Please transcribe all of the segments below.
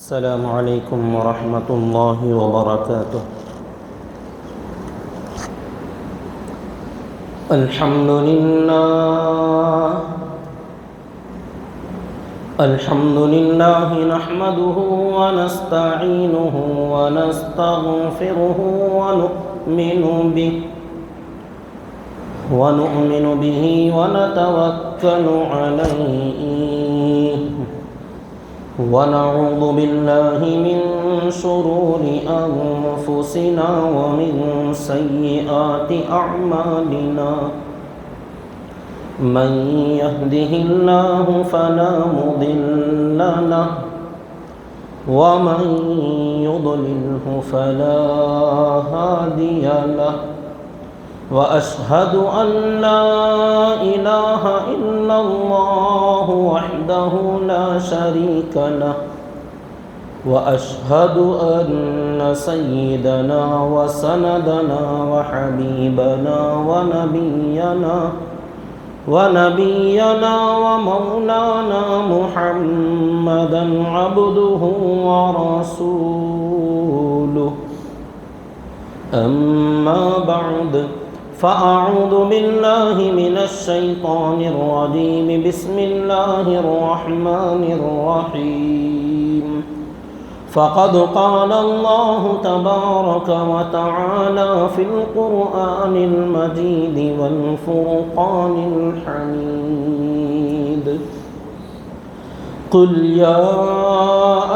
السلام علیکم ورحمۃ اللہ وبرکاتہ۔ الحمد للہ نحمده ونستعینه ونستغفره ونؤمن به ونتوکل علیہ ونعوذ باللہ من شرور انفسنا ومن سیئات اعمالنا من يهده الله فلا مضل له ومن يضلله فلا هادي له وأشهد أن لا إله إلا الله وحده لا شريك له وأشهد أن سيدنا وسندنا وحبيبنا ونبينا ومولانا محمدا عبده ورسوله أما بعد فأعوذ بالله من الشيطان الرجيم بسم الله الرحمن الرحيم فقد قال الله تبارك وتعالى في القرآن المجيد والفرقان الحميد قل يا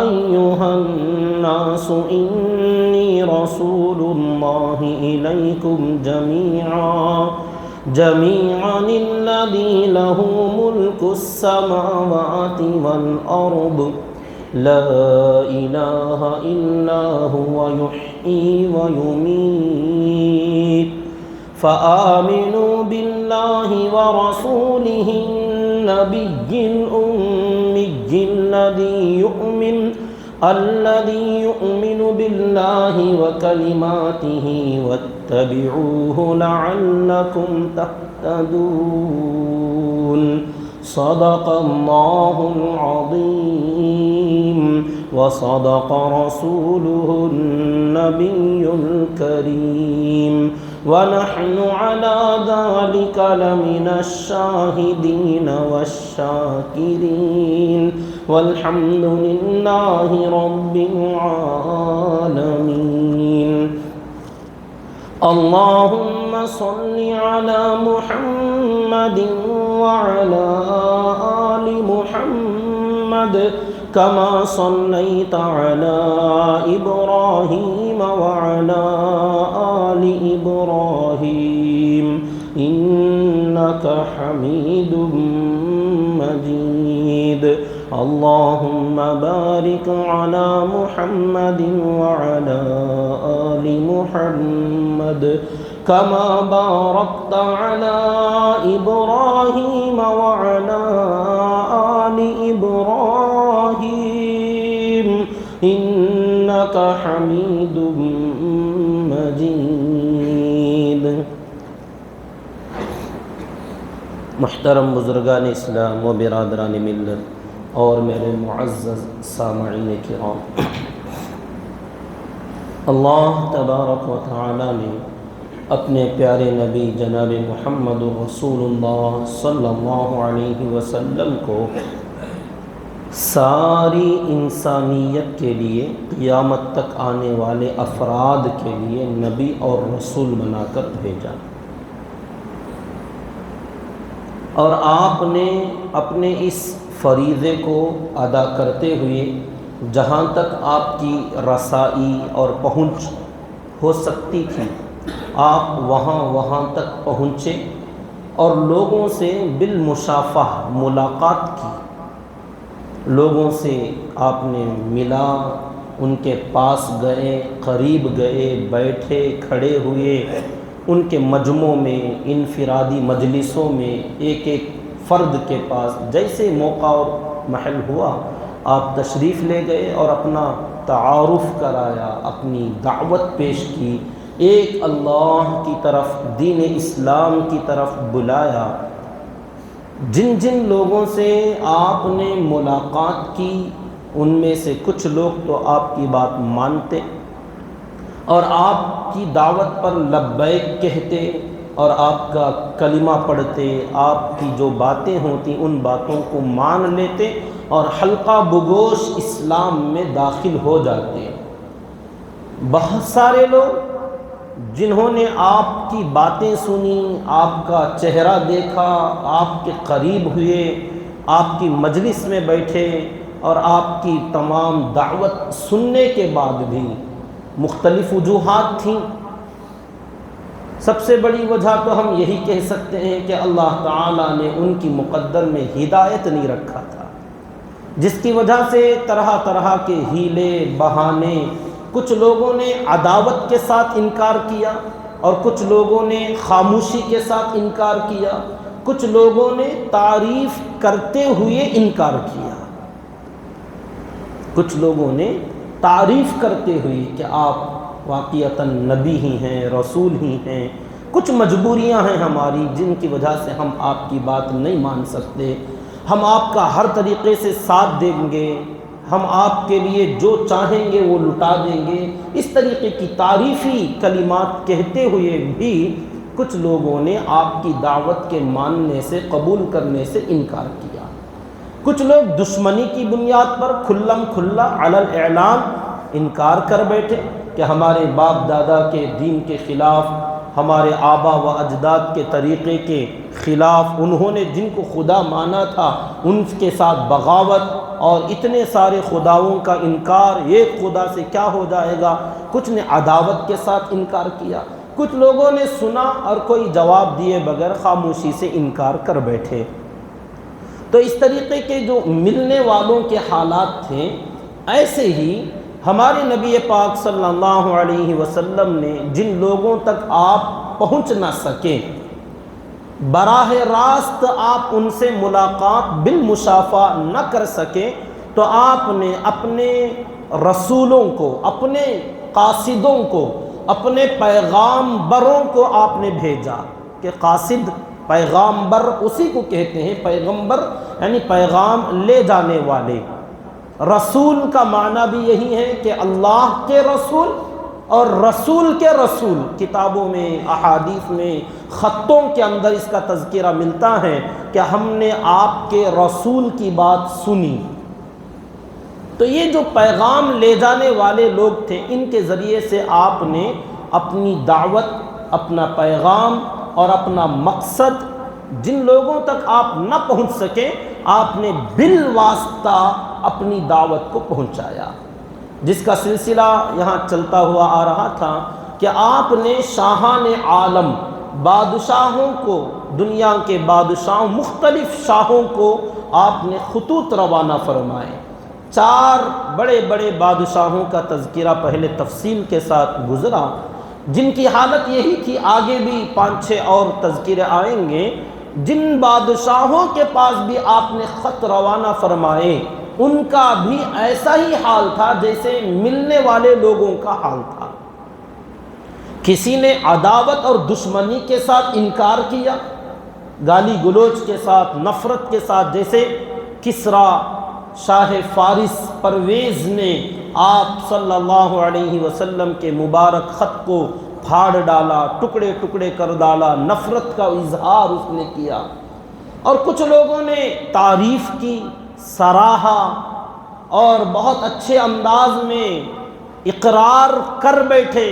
أيها الناس إني رسول الله إليكم جميعا الذي له ملك السماوات والأرض لا إله إلا هو يحيي ويميت فآمنوا بالله ورسوله النبي الأمي الذي يؤمن بالله وكلماته واتبعوه لعلكم تهتدون صدق الله العظيم وصدق رسوله النبي الكريم ونحن على ذلك لمن الشاهدين والشاكرين والحمد لله رب العالمين اللهم صل على محمد وعلى آل محمد كما صليت على إبراهيم وعلى آل إبراهيم إنك حميد مجيد اللهم بارك على محمد وعلى آل محمد كما باركت على إبراهيم وعلى آل إبراهيم إنك حميد مجيد۔ محترم بزرگان اسلام و برادران ملت اور میرے معزز سامعین کرام، اللہ تبارک و تعالی نے اپنے پیارے نبی جناب محمد رسول اللہ صلی اللہ علیہ وسلم کو ساری انسانیت کے لیے قیامت تک آنے والے افراد کے لیے نبی اور رسول بنا کر بھیجا، اور آپ نے اپنے اس فریضے کو ادا کرتے ہوئے جہاں تک آپ کی رسائی اور پہنچ ہو سکتی تھی آپ وہاں تک پہنچے اور لوگوں سے بالمشافہ ملاقات کی، لوگوں سے آپ نے ملا، ان کے پاس گئے، قریب گئے، بیٹھے، کھڑے ہوئے، ان کے مجمعوں میں، انفرادی مجلسوں میں، ایک ایک فرد کے پاس جیسے موقع اور محل ہوا آپ تشریف لے گئے اور اپنا تعارف کرایا، اپنی دعوت پیش کی، ایک اللہ کی طرف، دین اسلام کی طرف بلایا۔ جن جن لوگوں سے آپ نے ملاقات کی ان میں سے کچھ لوگ تو آپ کی بات مانتے اور آپ کی دعوت پر لبیک کہتے اور آپ کا کلمہ پڑھتے، آپ کی جو باتیں ہوتی ان باتوں کو مان لیتے اور حلقہ بگوش اسلام میں داخل ہو جاتے۔ بہت سارے لوگ جنہوں نے آپ کی باتیں سنی، آپ کا چہرہ دیکھا، آپ کے قریب ہوئے، آپ کی مجلس میں بیٹھے اور آپ کی تمام دعوت سننے کے بعد بھی مختلف وجوہات تھیں۔ سب سے بڑی وجہ تو ہم یہی کہہ سکتے ہیں کہ اللہ تعالیٰ نے ان کی مقدر میں ہدایت نہیں رکھا تھا، جس کی وجہ سے طرح طرح کے ہیلے بہانے، کچھ لوگوں نے عداوت کے ساتھ انکار کیا اور کچھ لوگوں نے خاموشی کے ساتھ انکار کیا، کچھ لوگوں نے تعریف کرتے ہوئے انکار کیا، کچھ لوگوں نے تعریف کرتے ہوئے کہ آپ واقعتاً نبی ہی ہیں، رسول ہی ہیں، کچھ مجبوریاں ہیں ہماری جن کی وجہ سے ہم آپ کی بات نہیں مان سکتے، ہم آپ کا ہر طریقے سے ساتھ دیں گے، ہم آپ کے لیے جو چاہیں گے وہ لٹا دیں گے۔ اس طریقے کی تعریفی کلمات کہتے ہوئے بھی کچھ لوگوں نے آپ کی دعوت کے ماننے سے، قبول کرنے سے انکار کیا۔ کچھ لوگ دشمنی کی بنیاد پر کھلم کھلا علی الاعلان انکار کر بیٹھے کہ ہمارے باپ دادا کے دین کے خلاف، ہمارے آبا و اجداد کے طریقے کے خلاف، انہوں نے جن کو خدا مانا تھا ان کے ساتھ بغاوت اور اتنے سارے خداؤں کا انکار، ایک خدا سے کیا ہو جائے گا۔ کچھ نے عداوت کے ساتھ انکار کیا، کچھ لوگوں نے سنا اور کوئی جواب دیے بغیر خاموشی سے انکار کر بیٹھے۔ تو اس طریقے کے جو ملنے والوں کے حالات تھے، ایسے ہی ہمارے نبی پاک صلی اللہ علیہ وسلم نے جن لوگوں تک آپ پہنچ نہ سکے، براہ راست آپ ان سے ملاقات بالمشافہ نہ کر سکے، تو آپ نے اپنے رسولوں کو، اپنے قاصدوں کو، اپنے پیغام بروں کو آپ نے بھیجا کہ قاصد پیغامبر اسی کو کہتے ہیں، پیغمبر یعنی پیغام لے جانے والے۔ رسول کا معنی بھی یہی ہے کہ اللہ کے رسول اور رسول کے رسول، کتابوں میں، احادیث میں، خطوں کے اندر اس کا تذکرہ ملتا ہے کہ ہم نے آپ کے رسول کی بات سنی۔ تو یہ جو پیغام لے جانے والے لوگ تھے، ان کے ذریعے سے آپ نے اپنی دعوت، اپنا پیغام اور اپنا مقصد جن لوگوں تک آپ نہ پہنچ سکے، آپ نے بالواسطہ اپنی دعوت کو پہنچایا، جس کا سلسلہ یہاں چلتا ہوا آ رہا تھا کہ آپ نے شاہان عالم، بادشاہوں کو، دنیا کے بادشاہوں، مختلف شاہوں کو آپ نے خطوط روانہ فرمائے۔ 4 بڑے بڑے بادشاہوں کا تذکرہ پہلے تفصیل کے ساتھ گزرا، جن کی حالت یہی تھی، آگے بھی 5-6 اور تذکرے آئیں گے۔ جن بادشاہوں کے پاس بھی آپ نے خط روانہ فرمائے، ان کا بھی ایسا ہی حال تھا جیسے ملنے والے لوگوں کا حال تھا۔ کسی نے عداوت اور دشمنی کے ساتھ انکار کیا، گالی گلوچ کے ساتھ، نفرت کے ساتھ، جیسے کسریٰ شاہ فارس پرویز نے آپ صلی اللہ علیہ وسلم کے مبارک خط کو پھاڑ ڈالا، ٹکڑے ٹکڑے کر ڈالا، نفرت کا اظہار اس نے کیا۔ اور کچھ لوگوں نے تعریف کی، سراہا اور بہت اچھے انداز میں اقرار کر بیٹھے۔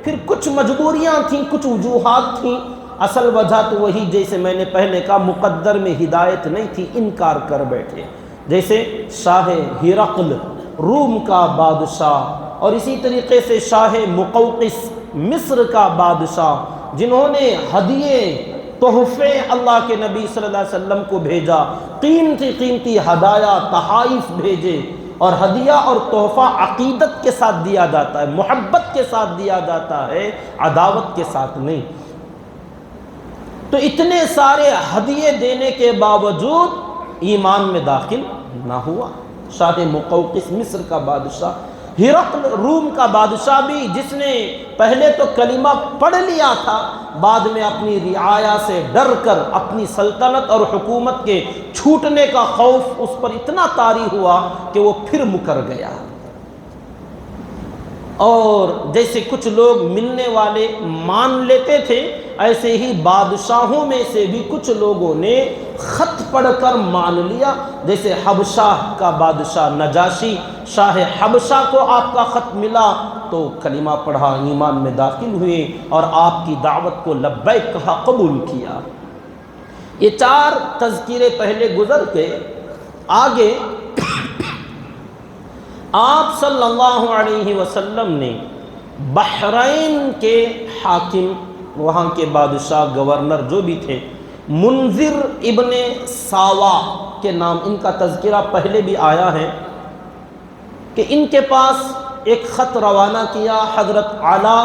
پھر کچھ مجبوریاں تھیں، کچھ وجوہات تھیں، اصل وجہ تو وہی جیسے میں نے پہلے کہا، مقدر میں ہدایت نہیں تھی، انکار کر بیٹھے۔ جیسے شاہ ہرقل روم کا بادشاہ، اور اسی طریقے سے شاہ مقوقس مصر کا بادشاہ، جنہوں نے ہدیے، تحفے اللہ کے نبی صلی اللہ علیہ وسلم کو بھیجا، قیمتی قیمتی ہدایا، تحائف بھیجے۔ اور ہدیہ اور تحفہ عقیدت کے ساتھ دیا جاتا ہے، محبت کے ساتھ دیا جاتا ہے، عداوت کے ساتھ نہیں۔ تو اتنے سارے ہدیے دینے کے باوجود ایمان میں داخل نہ ہوا۔ شاہ مقوقس مصر کا بادشاہ، ہرقل روم کا بادشاہ بھی، جس نے پہلے تو کلمہ پڑھ لیا تھا بعد میں اپنی رعایا سے ڈر کر اپنی سلطنت اور حکومت کے چھوٹنے کا خوف اس پر اتنا طاری ہوا کہ وہ پھر مکر گیا۔ اور جیسے کچھ لوگ ملنے والے مان لیتے تھے، ایسے ہی بادشاہوں میں سے بھی کچھ لوگوں نے خط پڑھ کر مان لیا۔ جیسے حبشہ کا بادشاہ نجاشی، شاہ حبشہ کو آپ کا خط ملا تو کلمہ پڑھا، ایمان میں داخل ہوئے اور آپ کی دعوت کو لبیک کہا، قبول کیا۔ یہ 4 تذکرے پہلے گزر گئے۔ آگے آپ صلی اللہ علیہ وسلم نے بحرین کے حاکم، وہاں کے بادشاہ گورنر جو بھی تھے، منذر ابن ساوا کے نام، ان کا تذکرہ پہلے بھی آیا ہے کہ ان کے پاس ایک خط روانہ کیا حضرت علا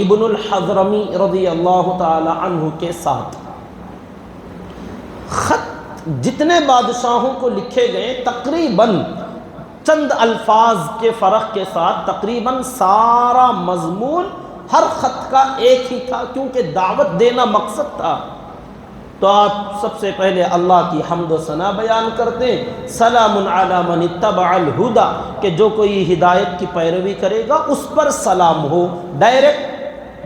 ابن الحضرمی رضی اللہ تعالی عنہ کے ساتھ۔ خط جتنے بادشاہوں کو لکھے گئے تقریباً چند الفاظ کے فرق کے ساتھ تقریباً سارا مضمون ہر خط کا ایک ہی تھا، کیونکہ دعوت دینا مقصد تھا۔ تو آپ سب سے پہلے اللہ کی حمد و ثنا بیان کرتے، سلام علی من اتبع الہدی، کہ جو کوئی ہدایت کی پیروی کرے گا اس پر سلام ہو۔ ڈائریکٹ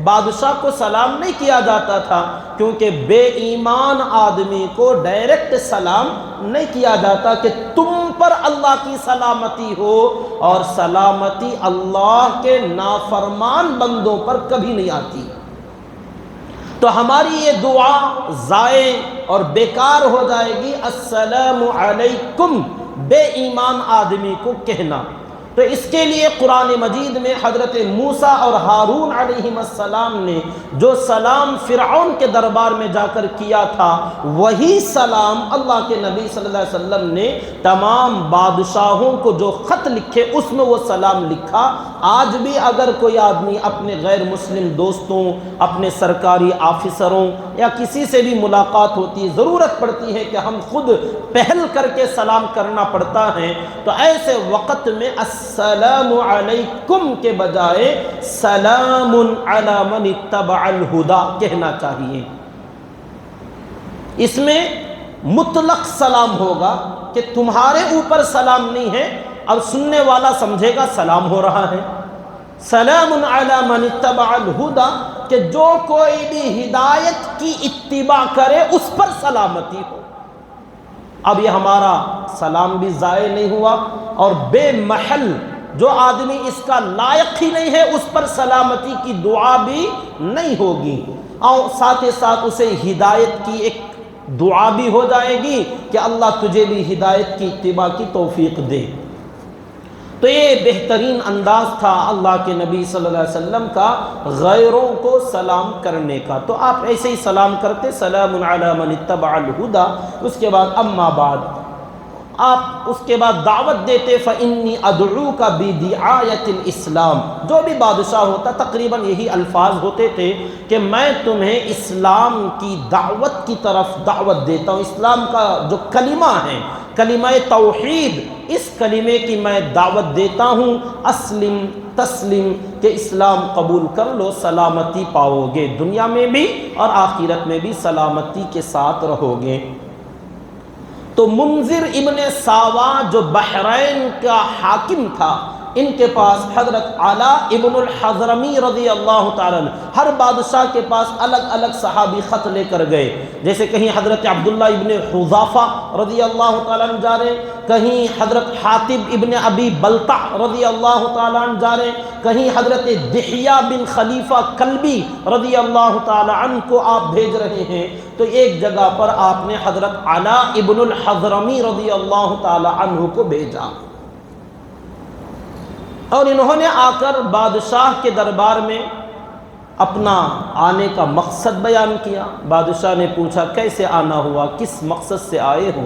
بادشاہ کو سلام نہیں کیا جاتا تھا، کیونکہ بے ایمان آدمی کو ڈائریکٹ سلام نہیں کیا جاتا کہ تم پر اللہ کی سلامتی ہو، اور سلامتی اللہ کے نافرمان بندوں پر کبھی نہیں آتی۔ تو ہماری یہ دعا ضائع اور بیکار ہو جائے گی السلام علیکم بے ایمان آدمی کو کہنا۔ تو اس کے لیے قرآن مجید میں حضرت موسیٰ اور ہارون علیہ السلام نے جو سلام فرعون کے دربار میں جا کر کیا تھا، وہی سلام اللہ کے نبی صلی اللہ علیہ وسلم نے تمام بادشاہوں کو جو خط لکھے اس میں وہ سلام لکھا۔ آج بھی اگر کوئی آدمی اپنے غیر مسلم دوستوں، اپنے سرکاری آفیسروں یا کسی سے بھی ملاقات ہوتی، ضرورت پڑتی ہے کہ ہم خود پہل کر کے سلام کرنا پڑتا ہے، تو ایسے وقت میں السلام علیکم کے بجائے سلام علی من اتبع الہدی کہنا چاہیے۔ اس میں مطلق سلام ہوگا کہ تمہارے اوپر سلام نہیں ہے، اب سننے والا سمجھے گا سلام ہو رہا ہے۔ سلام علی من اتبع الہدی کہ جو کوئی بھی ہدایت کی اتباع کرے اس پر سلامتی ہو۔ اب یہ ہمارا سلام بھی ضائع نہیں ہوا، اور بے محل جو آدمی اس کا لائق ہی نہیں ہے اس پر سلامتی کی دعا بھی نہیں ہوگی، اور ساتھ ہی ساتھ اسے ہدایت کی ایک دعا بھی ہو جائے گی کہ اللہ تجھے بھی ہدایت کی اتباع کی توفیق دے۔ تو یہ بہترین انداز تھا اللہ کے نبی صلی اللہ علیہ وسلم کا غیروں کو سلام کرنے کا۔ تو آپ ایسے ہی سلام کرتے، سلام علی من اتبع الہدی۔ اس کے بعد اما بعد، آپ اس کے بعد دعوت دیتے فإنی ادعوک بدعایت الاسلام۔ جو بھی بادشاہ ہوتا تقریباً یہی الفاظ ہوتے تھے کہ میں تمہیں اسلام کی دعوت کی طرف دعوت دیتا ہوں۔ اسلام کا جو کلمہ ہے، کلمہ توحید، اس کلمے کی میں دعوت دیتا ہوں، اسلم تسلم، کہ اسلام قبول کر لو، سلامتی پاؤ گے، دنیا میں بھی اور آخرت میں بھی سلامتی کے ساتھ رہو گے۔ تو منذر ابن ساوا جو بحرین کا حاکم تھا، ان کے پاس حضرت علا ابن الحضرمی رضی اللہ تعالیٰ عنہ، ہر بادشاہ کے پاس الگ الگ صحابی خط لے کر گئے۔ جیسے کہیں حضرت عبداللہ ابن حذافہ رضی اللہ تعالیٰ عنہ جا رہے، کہیں حضرت حاتب ابن ابی بلتع رضی اللہ تعالیٰ عنہ جا رہے، کہیں حضرت دحیہ بن خلیفہ کلبی رضی اللہ تعالیٰ عنہ کو آپ بھیج رہے ہیں۔ تو ایک جگہ پر آپ نے حضرت علا ابن الحضرمی رضی اللہ تعالیٰ عنہ کو بھیجا، اور انہوں نے آ کر بادشاہ کے دربار میں اپنا آنے کا مقصد بیان کیا۔ بادشاہ نے پوچھا کیسے آنا ہوا، کس مقصد سے آئے ہو؟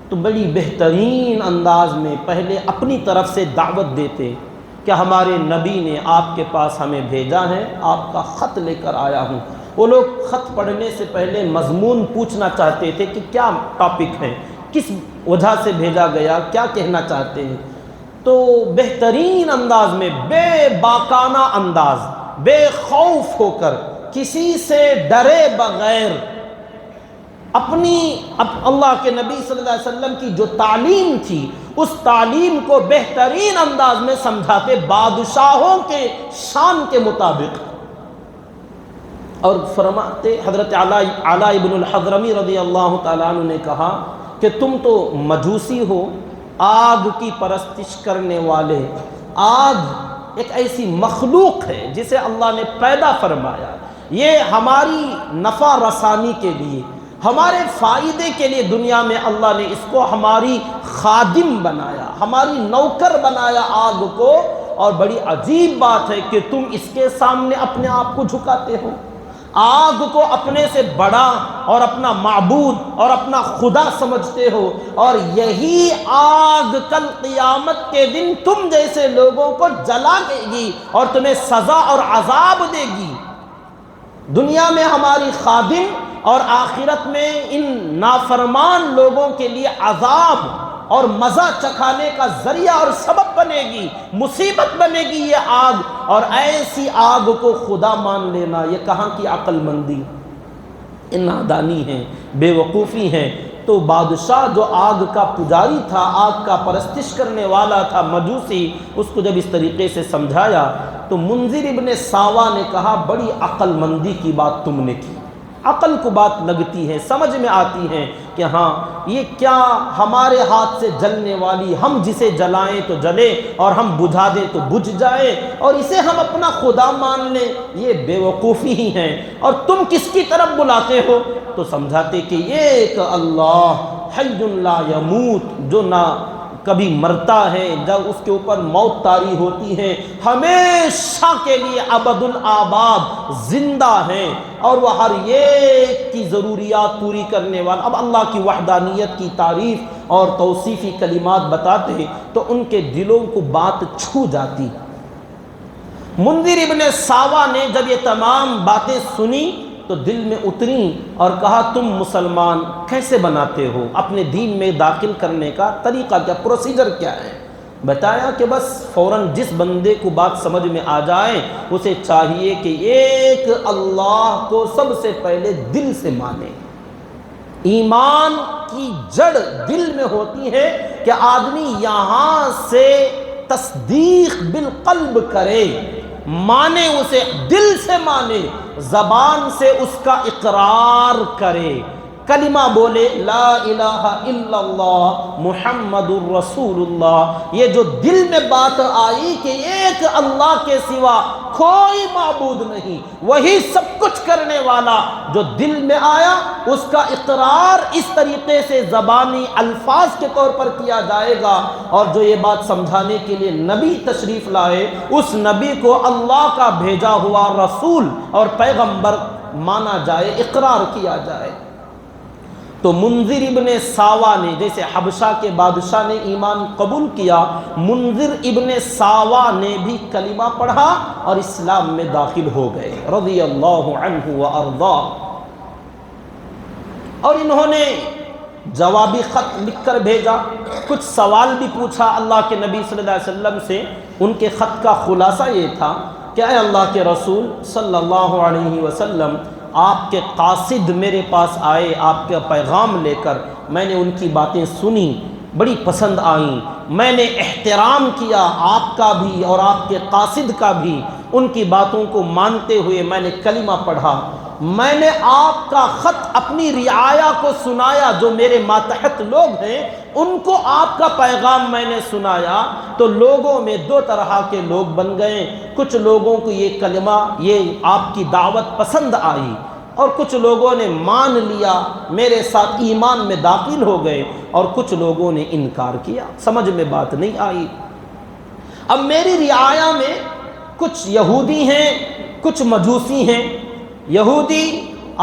تو بڑی بہترین انداز میں پہلے اپنی طرف سے دعوت دیتے کہ ہمارے نبی نے آپ کے پاس ہمیں بھیجا ہے، آپ کا خط لے کر آیا ہوں۔ وہ لوگ خط پڑھنے سے پہلے مضمون پوچھنا چاہتے تھے کہ کیا ٹاپک ہے، کس وجہ سے بھیجا گیا، کیا کہنا چاہتے ہیں۔ تو بہترین انداز میں، بے باکانہ انداز، بے خوف ہو کر کسی سے ڈرے بغیر اللہ کے نبی صلی اللہ علیہ وسلم کی جو تعلیم تھی اس تعلیم کو بہترین انداز میں سمجھاتے، بادشاہوں کے شان کے مطابق. اور فرماتے حضرت علاء ابن الحضرمی رضی اللہ تعالیٰ عنہ نے کہا کہ تم تو مجوسی ہو، آگ کی پرستش کرنے والے. آگ ایک ایسی مخلوق ہے جسے اللہ نے پیدا فرمایا، یہ ہماری نفع رسانی کے لیے، ہمارے فائدے کے لیے دنیا میں اللہ نے اس کو ہماری خادم بنایا، ہماری نوکر بنایا آگ کو. اور بڑی عجیب بات ہے کہ تم اس کے سامنے اپنے آپ کو جھکاتے ہو، آگ کو اپنے سے بڑا اور اپنا معبود اور اپنا خدا سمجھتے ہو. اور یہی آگ کل قیامت کے دن تم جیسے لوگوں کو جلا دے گی اور تمہیں سزا اور عذاب دے گی. دنیا میں ہماری خادم اور آخرت میں ان نافرمان لوگوں کے لیے عذاب اور مزہ چکھانے کا ذریعہ اور سبب بنے گی، مصیبت بنے گی یہ آگ. اور ایسی آگ کو خدا مان لینا یہ کہاں کی عقل مندی، نادانی ہے، بے وقوفی ہے. تو بادشاہ جو آگ کا پجاری تھا، آگ کا پرستش کرنے والا تھا، مجوسی، اس کو جب اس طریقے سے سمجھایا تو منذر ابن ساوا نے کہا بڑی عقل مندی کی بات تم نے کی. عقل کو بات لگتی ہے، سمجھ میں آتی ہے کہ ہاں یہ کیا ہمارے ہاتھ سے جلنے والی، ہم جسے جلائیں تو جلے اور ہم بجھا دیں تو بجھ جائے اور اسے ہم اپنا خدا مان لیں، یہ بے وقوفی ہی ہیں. اور تم کس کی طرف بلاتے ہو؟ تو سمجھاتے کہ یہ ایک اللہ حی لا یموت، جو نہ کبھی مرتا ہے، جب اس کے اوپر موت طاری ہوتی ہے ہمیشہ کے لیے ابد الآباد زندہ ہیں، اور وہ ہر ایک کی ضروریات پوری کرنے والا. اب اللہ کی وحدانیت کی تعریف اور توصیفی کلمات بتاتے تو ان کے دلوں کو بات چھو جاتی. منذر ابن ساوا نے جب یہ تمام باتیں سنی تو دل میں اتری اور کہا تم مسلمان کیسے بناتے ہو؟ اپنے دین میں داخل کرنے کا طریقہ کیا، پروسیجر کیا ہے؟ بتایا کہ بس فوراً جس بندے کو بات سمجھ میں آ جائے اسے چاہیے کہ ایک اللہ کو سب سے پہلے دل سے مانے. ایمان کی جڑ دل میں ہوتی ہے کہ آدمی یہاں سے تصدیق بالقلب کرے، مانے، اسے دل سے مانے، زبان سے اس کا اقرار کرے، کلمہ بولے لا الہ الا اللہ محمد الرسول اللہ. یہ جو دل میں بات آئی کہ ایک اللہ کے سوا کوئی معبود نہیں، وہی سب کچھ کرنے والا، جو دل میں آیا اس کا اقرار اس طریقے سے زبانی الفاظ کے طور پر کیا جائے گا. اور جو یہ بات سمجھانے کے لیے نبی تشریف لائے اس نبی کو اللہ کا بھیجا ہوا رسول اور پیغمبر مانا جائے، اقرار کیا جائے. تو منذر ابن ساوا نے، جیسے حبشہ کے بادشاہ نے ایمان قبول کیا، منذر ابن ساوا نے بھی کلمہ پڑھا اور اسلام میں داخل ہو گئے رضی اللہ عنہ وارضا. اور انہوں نے جوابی خط لکھ کر بھیجا، کچھ سوال بھی پوچھا اللہ کے نبی صلی اللہ علیہ وسلم سے. ان کے خط کا خلاصہ یہ تھا کہ اے اللہ کے رسول صلی اللہ علیہ وسلم، آپ کے قاصد میرے پاس آئے آپ کا پیغام لے کر، میں نے ان کی باتیں سنی، بڑی پسند آئیں، میں نے احترام کیا آپ کا بھی اور آپ کے قاصد کا بھی. ان کی باتوں کو مانتے ہوئے میں نے کلمہ پڑھا. میں نے آپ کا خط اپنی رعایا کو سنایا، جو میرے ماتحت لوگ ہیں ان کو آپ کا پیغام میں نے سنایا. تو لوگوں میں دو طرح کے لوگ بن گئے. کچھ لوگوں کو یہ کلمہ، یہ آپ کی دعوت پسند آئی اور کچھ لوگوں نے مان لیا، میرے ساتھ ایمان میں داخل ہو گئے، اور کچھ لوگوں نے انکار کیا، سمجھ میں بات نہیں آئی. اب میری رعایا میں کچھ یہودی ہیں، کچھ مجوسی ہیں. یہودی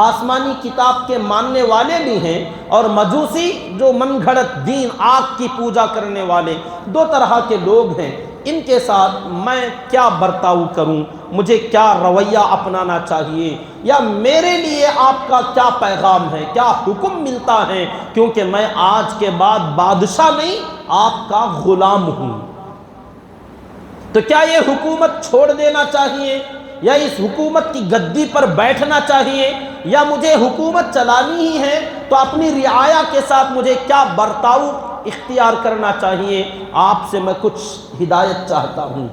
آسمانی کتاب کے ماننے والے بھی ہیں اور مجوسی جو من گھڑت دین، آگ کی پوجا کرنے والے. دو طرح کے لوگ ہیں. ان کے ساتھ میں کیا برتاؤ کروں، مجھے کیا رویہ اپنانا چاہیے، یا میرے لیے آپ کا کیا پیغام ہے، کیا حکم ملتا ہے، کیونکہ میں آج کے بعد بادشاہ نہیں آپ کا غلام ہوں. تو کیا یہ حکومت چھوڑ دینا چاہیے، یا اس حکومت کی گدی پر بیٹھنا چاہیے یا مجھے حکومت چلانی ہی ہے تو اپنی رعایا کے ساتھ مجھے کیا برتاؤ اختیار کرنا چاہیے، آپ سے میں کچھ ہدایت چاہتا ہوں۔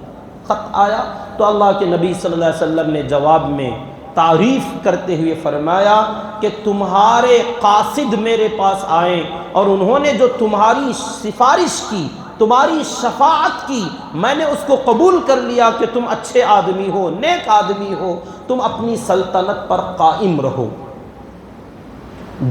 خط آیا تو اللہ کے نبی صلی اللہ علیہ وسلم نے جواب میں تعریف کرتے ہوئے فرمایا کہ تمہارے قاصد میرے پاس آئے اور انہوں نے جو تمہاری سفارش کی، تمہاری شفاعت کی، میں نے اس کو قبول کر لیا کہ تم اچھے آدمی ہو، نیک آدمی ہو، تم اپنی سلطنت پر قائم رہو۔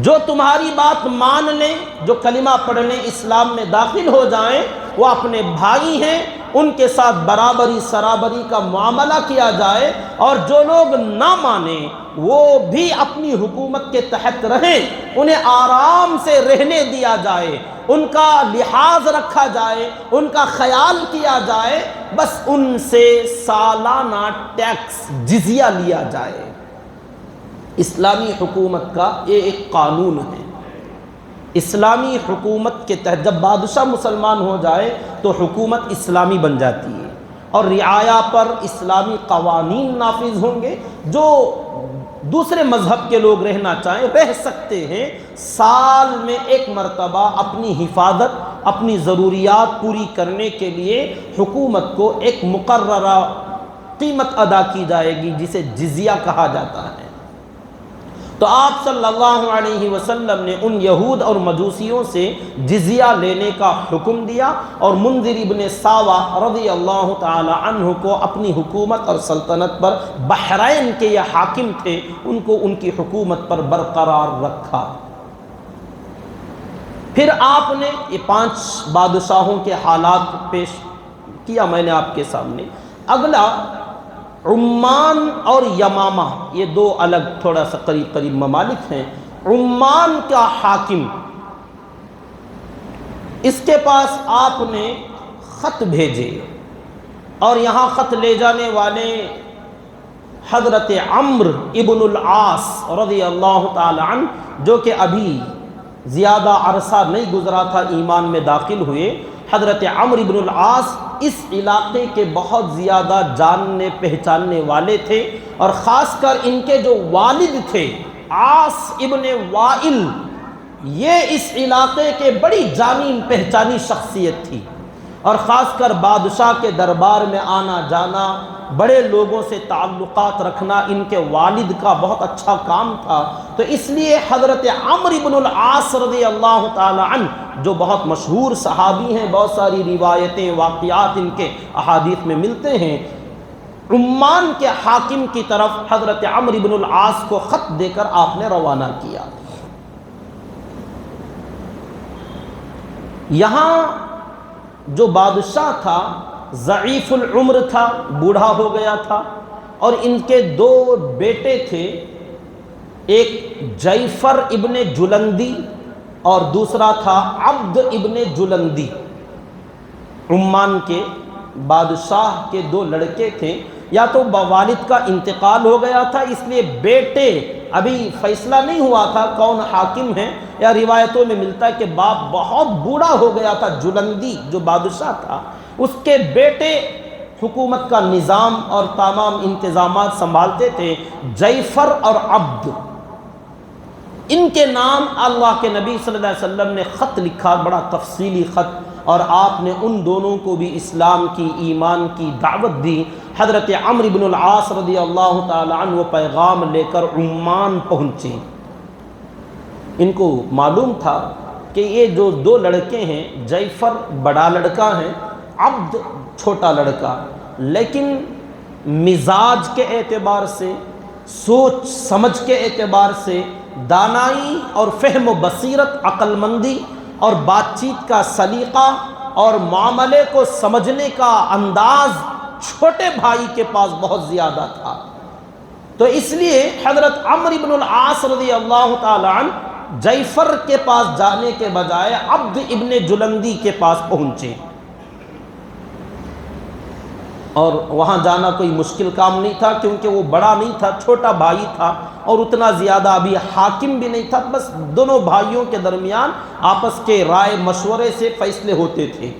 جو تمہاری بات مان لیں، جو کلمہ پڑھنے اسلام میں داخل ہو جائیں، وہ اپنے بھائی ہیں، ان کے ساتھ برابری سرابری کا معاملہ کیا جائے، اور جو لوگ نہ مانیں وہ بھی اپنی حکومت کے تحت رہیں، انہیں آرام سے رہنے دیا جائے، ان کا لحاظ رکھا جائے، ان کا خیال کیا جائے، بس ان سے سالانہ ٹیکس جزیہ لیا جائے۔ اسلامی حکومت کا یہ ایک قانون ہے۔ اسلامی حکومت کے تحت جب بادشاہ مسلمان ہو جائے تو حکومت اسلامی بن جاتی ہے، اور رعایا پر اسلامی قوانین نافذ ہوں گے۔ جو دوسرے مذہب کے لوگ رہنا چاہیں رہ سکتے ہیں، سال میں ایک مرتبہ اپنی حفاظت، اپنی ضروریات پوری کرنے کے لیے حکومت کو ایک مقررہ قیمت ادا کی جائے گی جسے جزیہ کہا جاتا ہے۔ تو آپ صلی اللہ علیہ وسلم نے ان یہود اور مجوسیوں سے جزیہ لینے کا حکم دیا، اور منذر ابن ساوہ رضی اللہ تعالی عنہ کو اپنی حکومت اور سلطنت پر، بحرین کے یہ حاکم تھے، ان کو ان کی حکومت پر برقرار رکھا۔ پھر آپ نے یہ 5 بادشاہوں کے حالات پیش کیا میں نے آپ کے سامنے۔ اگلا عمان اور یمامہ، یہ 2 الگ تھوڑا سا قریب ممالک ہیں۔ عمان کا حاکم، اس کے پاس آپ نے خط بھیجے، اور یہاں خط لے جانے والے حضرت عمرو ابن العاص رضی اللہ تعالی عنہ، جو کہ ابھی زیادہ عرصہ نہیں گزرا تھا ایمان میں داخل ہوئے۔ حضرت عمرو ابن العاص اس علاقے کے بہت زیادہ جاننے پہچاننے والے تھے، اور خاص کر ان کے جو والد تھے عاص ابن وائل، یہ اس علاقے کے بڑی جانی پہچانی شخصیت تھی، اور خاص کر بادشاہ کے دربار میں آنا جانا، بڑے لوگوں سے تعلقات رکھنا ان کے والد کا بہت اچھا کام تھا۔ تو اس لیے حضرت عمرو بن العاص رضی اللہ تعالی عنہ، جو بہت مشہور صحابی ہیں، بہت ساری روایتیں واقعات ان کے احادیث میں ملتے ہیں، عمان کے حاکم کی طرف حضرت عمرو بن العاص کو خط دے کر آپ نے روانہ کیا۔ یہاں جو بادشاہ تھا ضعیف العمر تھا، بوڑھا ہو گیا تھا، اور ان کے 2 بیٹے تھے، ایک جعفر ابن جلندی اور دوسرا تھا عبد ابن جلندی۔ عمان کے بادشاہ کے 2 لڑکے تھے، یا تو والد کا انتقال ہو گیا تھا، اس لیے بیٹے، ابھی فیصلہ نہیں ہوا تھا کون حاکم ہے، یا روایتوں میں ملتا ہے کہ باپ بہت بوڑھا ہو گیا تھا، جلندی جو بادشاہ تھا، اس کے بیٹے حکومت کا نظام اور تمام انتظامات سنبھالتے تھے، جعفر اور عبد۔ ان کے نام اللہ کے نبی صلی اللہ علیہ وسلم نے خط لکھا، بڑا تفصیلی خط، اور آپ نے ان دونوں کو بھی اسلام کی، ایمان کی دعوت دی۔ حضرت عمرو بن العاص رضی اللہ تعالی عنہ وہ پیغام لے کر عمان پہنچے۔ ان کو معلوم تھا کہ یہ جو 2 لڑکے ہیں، جعفر بڑا لڑکا ہے، عبد چھوٹا لڑکا، لیکن مزاج کے اعتبار سے، سوچ سمجھ کے اعتبار سے، دانائی اور فہم و بصیرت، عقل مندی اور بات چیت کا سلیقہ اور معاملے کو سمجھنے کا انداز چھوٹے بھائی کے پاس بہت زیادہ تھا۔ تو اس لیے حضرت عمرو بن العاص رضی اللہ تعالی عنہ جعفر کے پاس جانے کے بجائے عبد ابن جلندی کے پاس پہنچے، اور وہاں جانا کوئی مشکل کام نہیں تھا، کیونکہ وہ بڑا نہیں تھا، چھوٹا بھائی تھا، اور اتنا زیادہ ابھی حاکم بھی نہیں تھا، بس دونوں بھائیوں کے درمیان آپس کے رائے مشورے سے فیصلے ہوتے تھے۔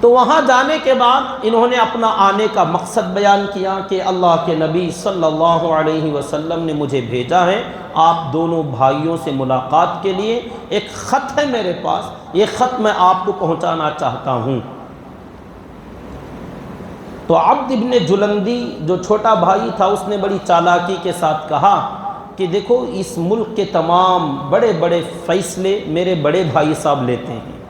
تو وہاں جانے کے بعد انہوں نے اپنا آنے کا مقصد بیان کیا کہ اللہ کے نبی صلی اللہ علیہ وسلم نے مجھے بھیجا ہے آپ دونوں بھائیوں سے ملاقات کے لیے، ایک خط ہے میرے پاس، یہ خط میں آپ کو پہنچانا چاہتا ہوں۔ تو عبد ابن جلندی جو چھوٹا بھائی تھا اس نے بڑی چالاکی کے ساتھ کہا کہ دیکھو اس ملک کے تمام بڑے بڑے فیصلے میرے بڑے بھائی صاحب لیتے ہیں،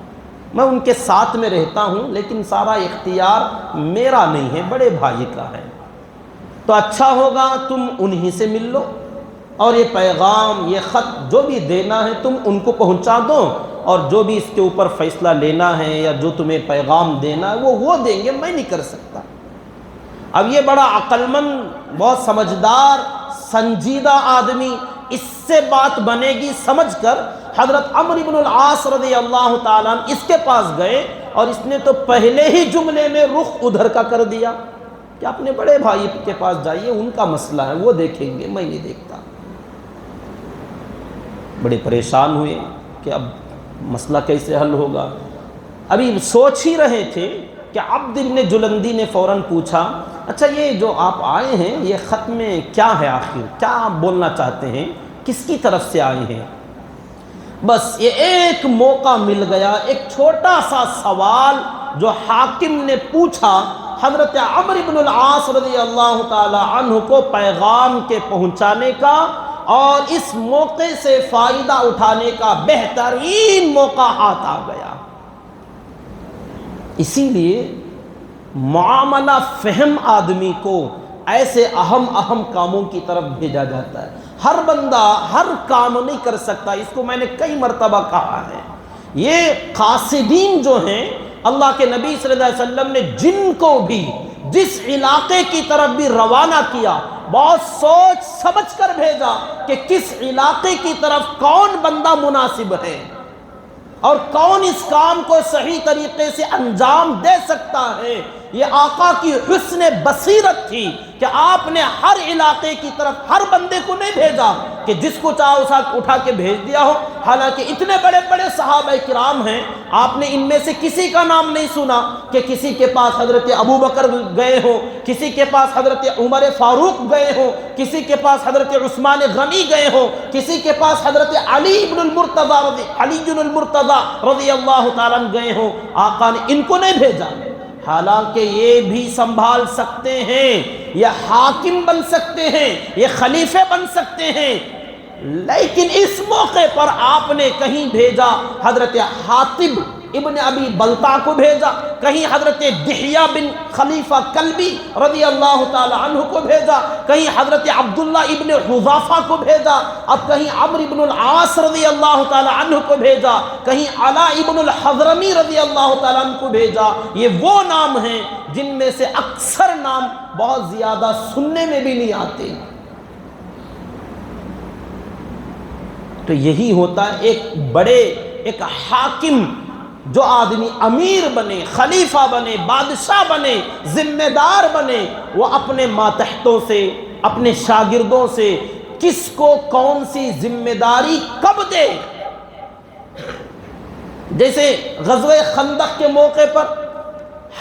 میں ان کے ساتھ میں رہتا ہوں لیکن سارا اختیار میرا نہیں ہے، بڑے بھائی کا ہے، تو اچھا ہوگا تم انہی سے مل لو اور یہ پیغام یہ خط جو بھی دینا ہے تم ان کو پہنچا دو، اور جو بھی اس کے اوپر فیصلہ لینا ہے یا جو تمہیں پیغام دینا ہے وہ دیں گے، میں نہیں کر سکتا۔ اب یہ بڑا عقل مند، بہت سمجھدار، سنجیدہ آدمی، اس سے بات بنے گی سمجھ کر حضرت عمرو بن العاص رضی اللہ تعالیٰ عنہ اس کے پاس گئے، اور اس نے تو پہلے ہی جملے میں رخ ادھر کا کر دیا کہ اپنے بڑے بھائی کے پاس جائیے، ان کا مسئلہ ہے، وہ دیکھیں گے، میں نہیں دیکھتا۔ بڑے پریشان ہوئے کہ اب مسئلہ کیسے حل ہوگا۔ ابھی سوچ ہی رہے تھے کہ عبد ابن جلندی نے فوراً پوچھا اچھا یہ جو آپ آئے ہیں یہ خط میں کیا ہے، آخر کیا آپ بولنا چاہتے ہیں، کس کی طرف سے آئے ہیں؟ بس یہ ایک موقع مل گیا، ایک چھوٹا سا سوال جو حاکم نے پوچھا حضرت عمرو بن العاص رضی اللہ تعالی عنہ کو پیغام کے پہنچانے کا، اور اس موقع سے فائدہ اٹھانے کا بہترین موقع ہاتھ آ گیا۔ اسی لیے معاملہ فہم آدمی کو ایسے اہم کاموں کی طرف بھیجا جاتا ہے۔ ہر بندہ ہر کام نہیں کر سکتا، اس کو میں نے کئی مرتبہ کہا ہے۔ یہ قاصدین جو ہیں، اللہ کے نبی صلی اللہ علیہ وسلم نے جن کو بھی جس علاقے کی طرف بھی روانہ کیا، بہت سوچ سمجھ کر بھیجا کہ کس علاقے کی طرف کون بندہ مناسب ہے اور کون اس کام کو صحیح طریقے سے انجام دے سکتا ہے۔ یہ آقا کی حسن بصیرت تھی کہ آپ نے ہر علاقے کی طرف ہر بندے کو نہیں بھیجا کہ جس کو چاہو اسا اٹھا کے بھیج دیا ہو۔ حالانکہ اتنے بڑے بڑے صحابہ کرام ہیں، آپ نے ان میں سے کسی کا نام نہیں سنا کہ کسی کے پاس حضرت ابو بکر گئے ہوں، کسی کے پاس حضرت عمر فاروق گئے ہوں، کسی کے پاس حضرت عثمان غنی گئے ہوں، کسی کے پاس حضرت علی بن المرتضی رضی اللہ تعالیٰ عنہ گئے ہوں۔ آقا نے ان کو نہیں بھیجا، حالانکہ یہ بھی سنبھال سکتے ہیں، یہ حاکم بن سکتے ہیں، یہ خلیفے بن سکتے ہیں، لیکن اس موقع پر آپ نے کہیں بھیجا حضرت حاتب ابن ابی بلتا کو بھیجا، کہیں حضرت دحیہ بن خلیفہ کلبی رضی اللہ تعالی عنہ کو بھیجا، کہیں حضرت عبداللہ ابن حذافہ کو بھیجا، اب کہیں عمرو بن العاص رضی اللہ تعالی عنہ کو بھیجا، کہیں علا ابن الحضرمی رضی اللہ تعالی عنہ کو بھیجا۔ یہ وہ نام ہیں جن میں سے اکثر نام بہت زیادہ سننے میں بھی نہیں آتے۔ تو یہی ہوتا ہے ایک حاکم، جو آدمی امیر بنے، خلیفہ بنے، بادشاہ بنے، ذمہ دار بنے، وہ اپنے ماتحتوں سے، اپنے شاگردوں سے کس کو کون سی ذمہ داری کب دے۔ جیسے غزوہ خندق کے موقع پر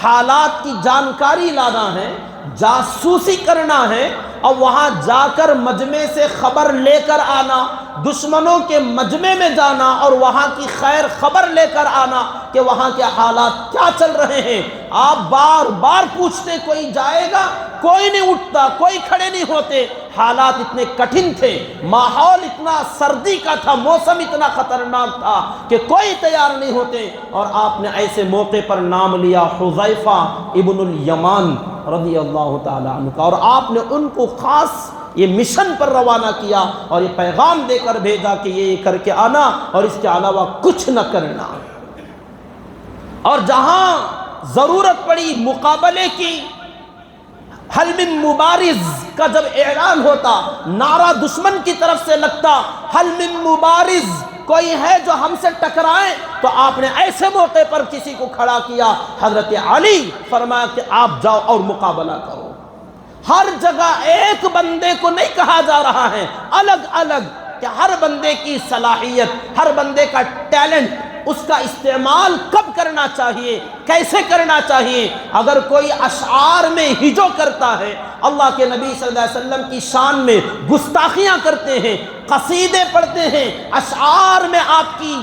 حالات کی جانکاری لانا ہے، جاسوسی کرنا ہے، اور وہاں جا کر مجمع سے خبر لے کر آنا، دشمنوں کے مجمع میں جانا اور وہاں کی خیر خبر لے کر آنا کہ وہاں کے حالات کیا چل رہے ہیں۔ آپ بار بار پوچھتے، کوئی جائے گا، کوئی نہیں اٹھتا، کوئی کھڑے نہیں ہوتے۔ حالات اتنے کٹھن تھے، ماحول اتنا سردی کا تھا، موسم اتنا خطرناک تھا کہ کوئی تیار نہیں ہوتے، اور آپ نے ایسے موقع پر نام لیا حذیفہ ابن الیمان رضی اللہ تعالی عنہ کا، اور آپ نے ان کو خاص یہ مشن پر روانہ کیا اور یہ پیغام دے کر بھیجا کہ یہ کر کے آنا اور اس کے علاوہ کچھ نہ کرنا۔ اور جہاں ضرورت پڑی مقابلے کی، حل من مبارز کا جب اعلان ہوتا، نعرہ دشمن کی طرف سے لگتا، حل من مبارز، کوئی ہے جو ہم سے ٹکرائے، تو آپ نے ایسے موقع پر کسی کو کھڑا کیا، حضرت علی فرمایا کہ آپ جاؤ اور مقابلہ کرو۔ ہر جگہ ایک بندے کو نہیں کہا جا رہا ہے، الگ الگ، کہ ہر بندے کی صلاحیت، ہر بندے کا ٹیلنٹ اس کا استعمال کب کرنا چاہیے، کیسے کرنا چاہیے۔ اگر کوئی اشعار میں ہجو کرتا ہے، اللہ کے نبی صلی اللہ علیہ وسلم کی شان میں گستاخیاں کرتے ہیں، قصیدے پڑھتے ہیں، اشعار میں آپ کی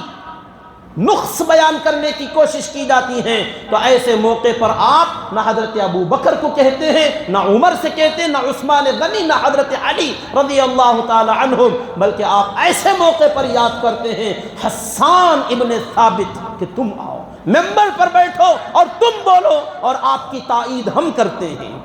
نقص بیان کرنے کی کوشش کی جاتی ہیں، تو ایسے موقع پر آپ نہ حضرت ابو بکر کو کہتے ہیں، نہ عمر سے کہتے ہیں، نہ عثمان غنی، نہ حضرت علی رضی اللہ تعالی عنہم، بلکہ آپ ایسے موقع پر یاد کرتے ہیں حسان ابن ثابت کہ تم آؤ ممبر پر بیٹھو اور تم بولو، اور آپ کی تائید ہم کرتے ہیں۔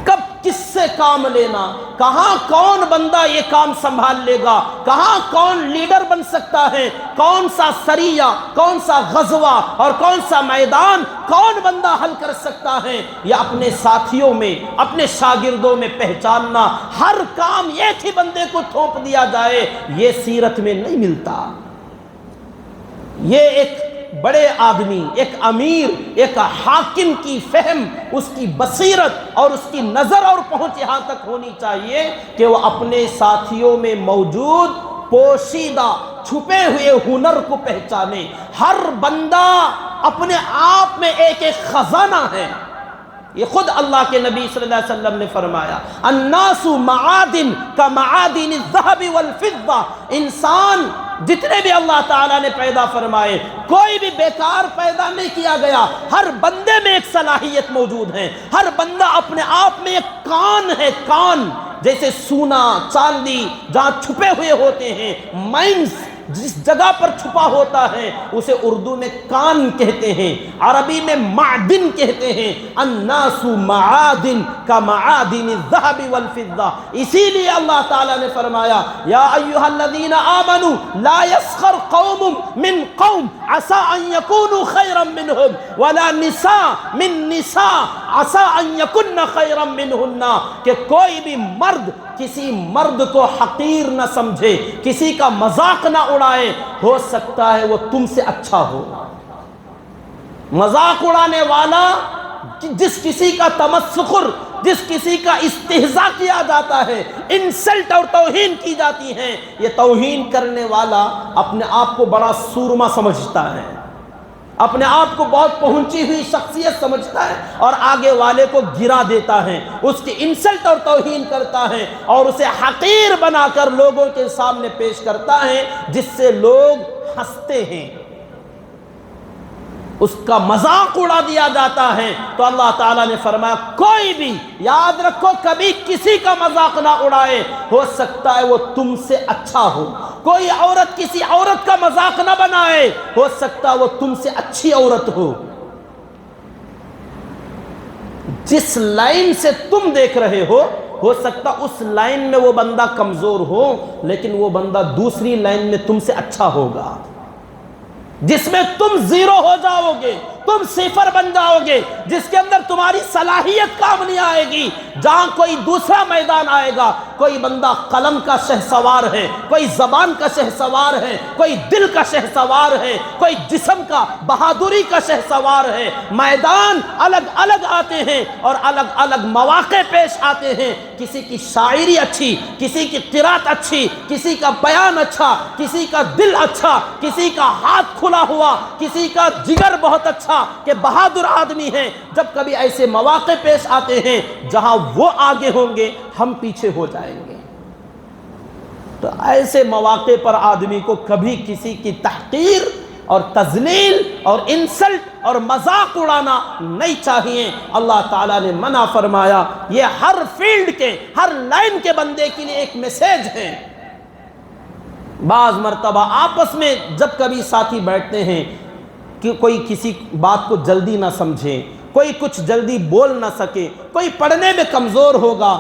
کب کس سے کام لینا، کہاں کون بندہ یہ کام سنبھال لے گا، کہاں کون لیڈر بن سکتا ہے، کون سا سریہ، کون سا غزوہ اور کون سا میدان کون بندہ حل کر سکتا ہے، یہ اپنے ساتھیوں میں، اپنے شاگردوں میں پہچاننا، ہر کام ایک ہی بندے کو تھوپ دیا جائے، یہ سیرت میں نہیں ملتا۔ یہ ایک بڑے آدمی، ایک امیر، ایک حاکم کی فہم، اس کی بصیرت اور اس کی نظر اور پہنچ یہاں تک ہونی چاہیے کہ وہ اپنے ساتھیوں میں موجود پوشیدہ چھپے ہوئے ہنر کو پہچانے۔ ہر بندہ اپنے آپ میں ایک ایک خزانہ ہے، یہ خود اللہ کے نبی صلی اللہ علیہ وسلم نے فرمایا، الناس معادن کمعادن الذهب والفضہ، انسان جتنے بھی اللہ تعالیٰ نے پیدا فرمائے کوئی بھی بیکار پیدا نہیں کیا گیا، ہر بندے میں ایک صلاحیت موجود ہے، ہر بندہ اپنے آپ میں ایک کان ہے، کان جیسے سونا چاندی جہاں چھپے ہوئے ہوتے ہیں، مائنز جس جگہ پر چھپا ہوتا ہے اسے اردو میں کان کہتے ہیں، عربی میں معدن کہتے ہیں، الناس معادن کمعادن الذهب والفضہ۔ اسی لیے اللہ تعالیٰ نے فرمایا، یا ایھا الذین آمنوا لا یسخر قوم من قوم عسى ان يكونوا خیرا منهم ولا نساء من نساء عسى ان يكن خیرا منهن، کہ کوئی بھی مرد کسی مرد کو حقیر نہ سمجھے، کسی کا مذاق نہ اڑائے، ہو سکتا ہے وہ تم سے اچھا ہو۔ مذاق اڑانے والا، جس کسی کا تمسخر، جس کسی کا استہزاء کیا جاتا ہے، انسلٹ اور توہین کی جاتی ہے، یہ توہین کرنے والا اپنے آپ کو بڑا سورما سمجھتا ہے، اپنے آپ کو بہت پہنچی ہوئی شخصیت سمجھتا ہے اور آگے والے کو گرا دیتا ہے، اس کی انسلٹ اور توہین کرتا ہے اور اسے حقیر بنا کر لوگوں کے سامنے پیش کرتا ہے، جس سے لوگ ہنستے ہیں، اس کا مذاق اڑا دیا جاتا ہے۔ تو اللہ تعالیٰ نے فرمایا کوئی بھی یاد رکھو کبھی کسی کا مذاق نہ اڑائے، ہو سکتا ہے وہ تم سے اچھا ہو۔ کوئی عورت کسی عورت کا مذاق نہ بنائے، ہو سکتا ہے وہ تم سے اچھی عورت ہو۔ جس لائن سے تم دیکھ رہے ہو سکتا اس لائن میں وہ بندہ کمزور ہو، لیکن وہ بندہ دوسری لائن میں تم سے اچھا ہوگا، جس میں تم زیرو ہو جاؤ گے، تم صفر بن جاؤ گے، جس کے اندر تمہاری صلاحیت کام نہیں آئے گی۔ جہاں کوئی دوسرا میدان آئے گا، کوئی بندہ قلم کا شہسوار ہے، کوئی زبان کا شہسوار ہے، کوئی دل کا شہسوار ہے، کوئی جسم کا بہادری کا شہسوار ہے۔ میدان الگ الگ آتے ہیں اور الگ الگ مواقع پیش آتے ہیں، کسی کی شاعری اچھی، کسی کی قرات اچھی، کسی کا بیان اچھا، کسی کا دل اچھا، کسی کا ہاتھ کھلا ہوا، کسی کا جگر بہت اچھا کہ بہادر آدمی ہے۔ جب کبھی ایسے مواقع پیش آتے ہیں جہاں وہ آگے ہوں گے ہم پیچھے ہو جائیں گے، تو ایسے مواقع پر آدمی کو کبھی کسی کی تحقیر اور تذلیل اور انسلٹ اور مذاق اڑانا نہیں چاہیے۔ اللہ تعالیٰ نے منع فرمایا، یہ ہر فیلڈ کے، ہر لائن کے بندے کے لیے ایک میسیج ہے۔ بعض مرتبہ آپس میں جب کبھی ساتھی بیٹھتے ہیں کہ کوئی کسی بات کو جلدی نہ سمجھے، کوئی کچھ جلدی بول نہ سکے، کوئی پڑھنے میں کمزور ہوگا،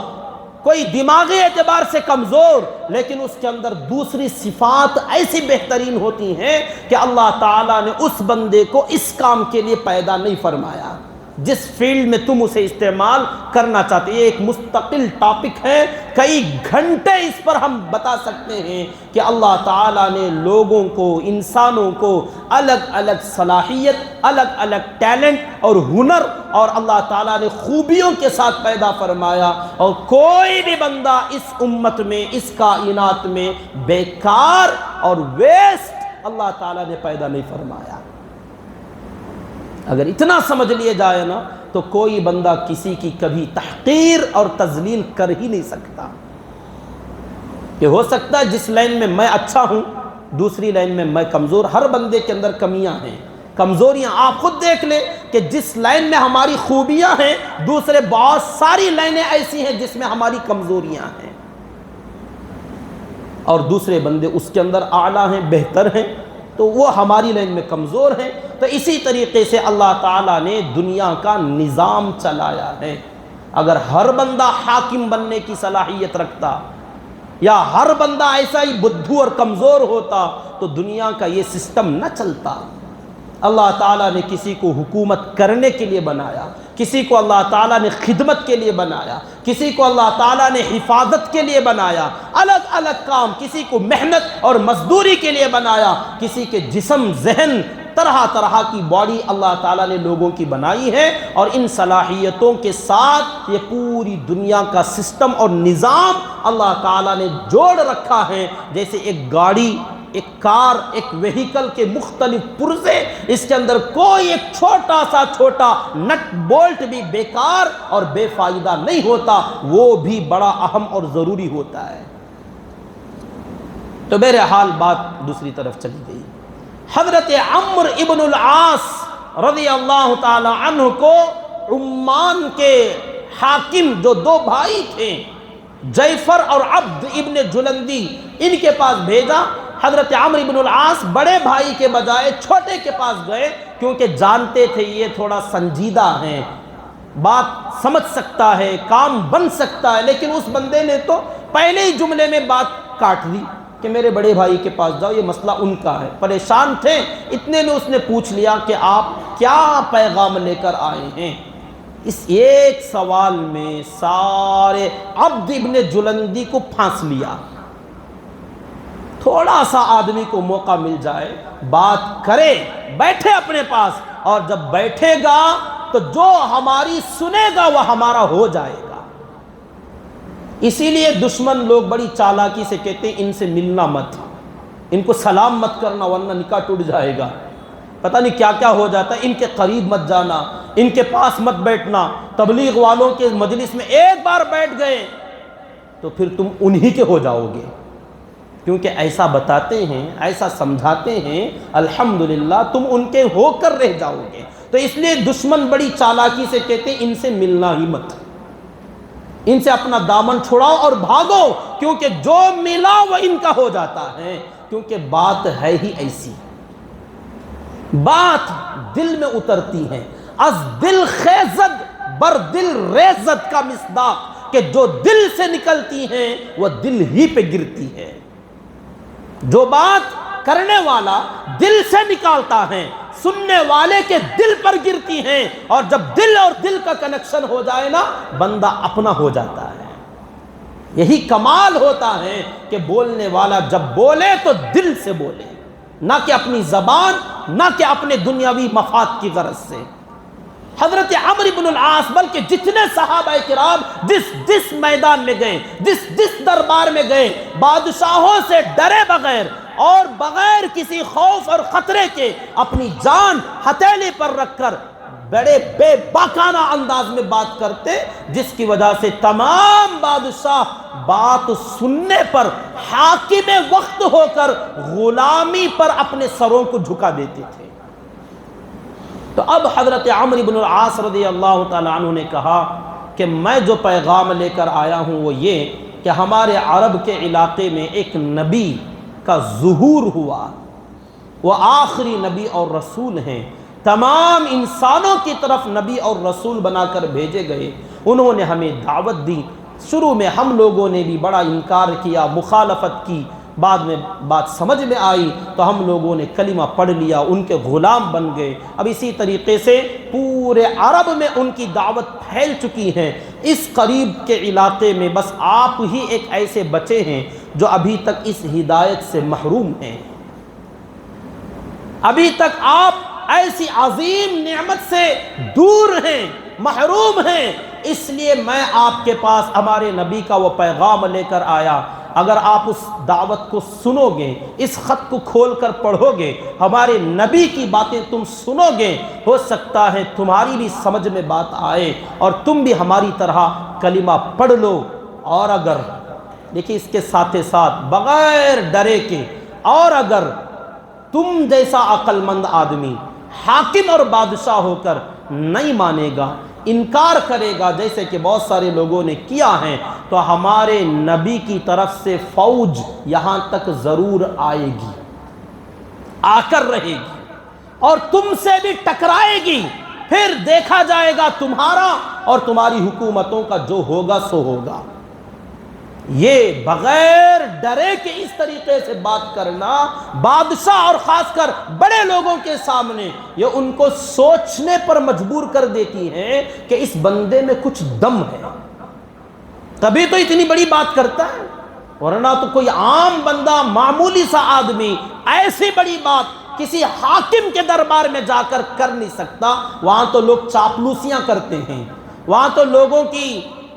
کوئی دماغی اعتبار سے کمزور، لیکن اس کے اندر دوسری صفات ایسی بہترین ہوتی ہیں کہ اللہ تعالیٰ نے اس بندے کو اس کام کے لیے پیدا نہیں فرمایا جس فیلڈ میں تم اسے استعمال کرنا چاہتے۔ یہ ایک مستقل ٹاپک ہے، کئی گھنٹے اس پر ہم بتا سکتے ہیں کہ اللہ تعالیٰ نے لوگوں کو، انسانوں کو الگ الگ صلاحیت، الگ الگ ٹیلنٹ اور ہنر اور اللہ تعالیٰ نے خوبیوں کے ساتھ پیدا فرمایا، اور کوئی بھی بندہ اس امت میں، اس کائنات میں بیکار اور ویسٹ اللہ تعالیٰ نے پیدا نہیں فرمایا۔ اگر اتنا سمجھ لیے جائے نا تو کوئی بندہ کسی کی کبھی تحقیر اور تذلیل کر ہی نہیں سکتا۔ کہ ہو سکتا ہے جس لائن میں میں اچھا ہوں دوسری لائن میں میں کمزور، ہر بندے کے اندر کمیاں ہیں، کمزوریاں۔ آپ خود دیکھ لیں کہ جس لائن میں ہماری خوبیاں ہیں دوسرے بہت ساری لائنیں ایسی ہیں جس میں ہماری کمزوریاں ہیں، اور دوسرے بندے اس کے اندر اعلیٰ ہیں، بہتر ہیں، تو وہ ہماری لائن میں کمزور ہیں۔ تو اسی طریقے سے اللہ تعالیٰ نے دنیا کا نظام چلایا ہے۔ اگر ہر بندہ حاکم بننے کی صلاحیت رکھتا یا ہر بندہ ایسا ہی بدھو اور کمزور ہوتا تو دنیا کا یہ سسٹم نہ چلتا۔ اللہ تعالیٰ نے کسی کو حکومت کرنے کے لیے بنایا، کسی کو اللہ تعالیٰ نے خدمت کے لیے بنایا، کسی کو اللہ تعالیٰ نے حفاظت کے لیے بنایا، الگ الگ کام، کسی کو محنت اور مزدوری کے لیے بنایا، کسی کے جسم ذہن طرح طرح کی باڈی اللہ تعالیٰ نے لوگوں کی بنائی ہے، اور ان صلاحیتوں کے ساتھ یہ پوری دنیا کا سسٹم اور نظام اللہ تعالیٰ نے جوڑ رکھا ہے۔ جیسے ایک گاڑی، ایک کار، ایک وہیکل کے مختلف پرزے، اس کے اندر کوئی ایک چھوٹا سا چھوٹا نٹ بولٹ بھی بیکار اور بے فائدہ نہیں ہوتا، وہ بھی بڑا اہم اور ضروری ہوتا ہے۔ تو بہرحال بات دوسری طرف چلی گئی۔ حضرت عمرو ابن العاص رضی اللہ تعالی عنہ کو عمان کے حاکم جو دو بھائی تھے جعفر اور عبد ابن جلندی، ان کے پاس بھیجا۔ حضرت عمرو ابن العاص بڑے بھائی کے بجائے چھوٹے کے پاس گئے، کیونکہ جانتے تھے یہ تھوڑا سنجیدہ ہیں، بات سمجھ سکتا ہے، کام بن سکتا ہے، لیکن اس بندے نے تو پہلے ہی جملے میں بات کاٹ دی کہ میرے بڑے بھائی کے پاس جاؤ، یہ مسئلہ ان کا ہے۔ پریشان تھے، اتنے میں اس نے پوچھ لیا کہ آپ کیا پیغام لے کر آئے ہیں؟ اس ایک سوال میں سارے عبد ابن جلندی کو پھانس لیا۔ تھوڑا سا آدمی کو موقع مل جائے، بات کرے، بیٹھے اپنے پاس، اور جب بیٹھے گا تو جو ہماری سنے گا وہ ہمارا ہو جائے گا۔ اسی لیے دشمن لوگ بڑی چالاکی سے کہتے ہیں ان سے ملنا مت، ان کو سلام مت کرنا ورنہ نکاح ٹوٹ جائے گا، پتہ نہیں کیا کیا ہو جاتا ہے، ان کے قریب مت جانا، ان کے پاس مت بیٹھنا۔ تبلیغ والوں کے مجلس میں ایک بار بیٹھ گئے تو پھر تم انہی کے ہو جاؤ گے، کیونکہ ایسا بتاتے ہیں، ایسا سمجھاتے ہیں، الحمدللہ تم ان کے ہو کر رہ جاؤ گے۔ تو اس لیے دشمن بڑی چالاکی سے کہتے ہیں ان سے ملنا ہی مت، ان سے اپنا دامن چھڑاؤ اور بھاگو، کیونکہ جو ملا وہ ان کا ہو جاتا ہے، کیونکہ بات ہے ہی ایسی، بات دل میں اترتی ہے۔ از دل خیزد بر دل ریزد کا مصداق، کہ جو دل سے نکلتی ہیں وہ دل ہی پہ گرتی ہے۔ جو بات کرنے والا دل سے نکالتا ہے سننے والے کے دل پر گرتی ہیں، اور جب دل اور دل کا کنیکشن ہو جائے نا بندہ اپنا ہو جاتا ہے۔ یہی کمال ہوتا ہے کہ بولنے والا جب بولے تو دل سے بولے، نہ کہ اپنی زبان، نہ کہ اپنے دنیاوی مفاد کی غرض سے۔ حضرت عمرو بن العاص بلکہ جتنے صحابہ کرام جس میدان میں گئے، جس دربار میں گئے، بادشاہوں سے ڈرے بغیر اور بغیر کسی خوف اور خطرے کے اپنی جان ہتھیلی پر رکھ کر بڑے بے باکانہ انداز میں بات کرتے، جس کی وجہ سے تمام بادشاہ بات سننے پر حاکم وقت ہو کر غلامی پر اپنے سروں کو جھکا دیتے تھے۔ تو اب حضرت عمرو بن العاص رضی اللہ تعالیٰ عنہ نے کہا کہ میں جو پیغام لے کر آیا ہوں وہ یہ کہ ہمارے عرب کے علاقے میں ایک نبی کا ظہور ہوا، وہ آخری نبی اور رسول ہیں، تمام انسانوں کی طرف نبی اور رسول بنا کر بھیجے گئے، انہوں نے ہمیں دعوت دی۔ شروع میں ہم لوگوں نے بھی بڑا انکار کیا، مخالفت کی، بعد میں بات سمجھ میں آئی تو ہم لوگوں نے کلمہ پڑھ لیا، ان کے غلام بن گئے۔ اب اسی طریقے سے پورے عرب میں ان کی دعوت پھیل چکی ہے۔ اس قریب کے علاقے میں بس آپ ہی ایک ایسے بچے ہیں جو ابھی تک اس ہدایت سے محروم ہیں، ابھی تک آپ ایسی عظیم نعمت سے دور ہیں، محروم ہیں۔ اس لیے میں آپ کے پاس ہمارے نبی کا وہ پیغام لے کر آیا۔ اگر آپ اس دعوت کو سنو گے، اس خط کو کھول کر پڑھو گے، ہمارے نبی کی باتیں تم سنو گے، ہو سکتا ہے تمہاری بھی سمجھ میں بات آئے اور تم بھی ہماری طرح کلمہ پڑھ لو۔ اور اگر دیکھیں اس کے ساتھ ساتھ بغیر ڈرے کے، اور اگر تم جیسا عقل مند آدمی حاکم اور بادشاہ ہو کر نہیں مانے گا، انکار کرے گا، جیسے کہ بہت سارے لوگوں نے کیا ہے، تو ہمارے نبی کی طرف سے فوج یہاں تک ضرور آئے گی، آ کر رہے گی اور تم سے بھی ٹکرائے گی، پھر دیکھا جائے گا تمہارا اور تمہاری حکومتوں کا جو ہوگا سو ہوگا۔ یہ بغیر ڈرے کے اس طریقے سے بات کرنا بادشاہ اور خاص کر بڑے لوگوں کے سامنے، یہ ان کو سوچنے پر مجبور کر دیتی ہے کہ اس بندے میں کچھ دم ہے، تبھی تو اتنی بڑی بات کرتا ہے، ورنہ تو کوئی عام بندہ معمولی سا آدمی ایسی بڑی بات کسی حاکم کے دربار میں جا کر نہیں سکتا۔ وہاں تو لوگ چاپلوسیاں کرتے ہیں، وہاں تو لوگوں کی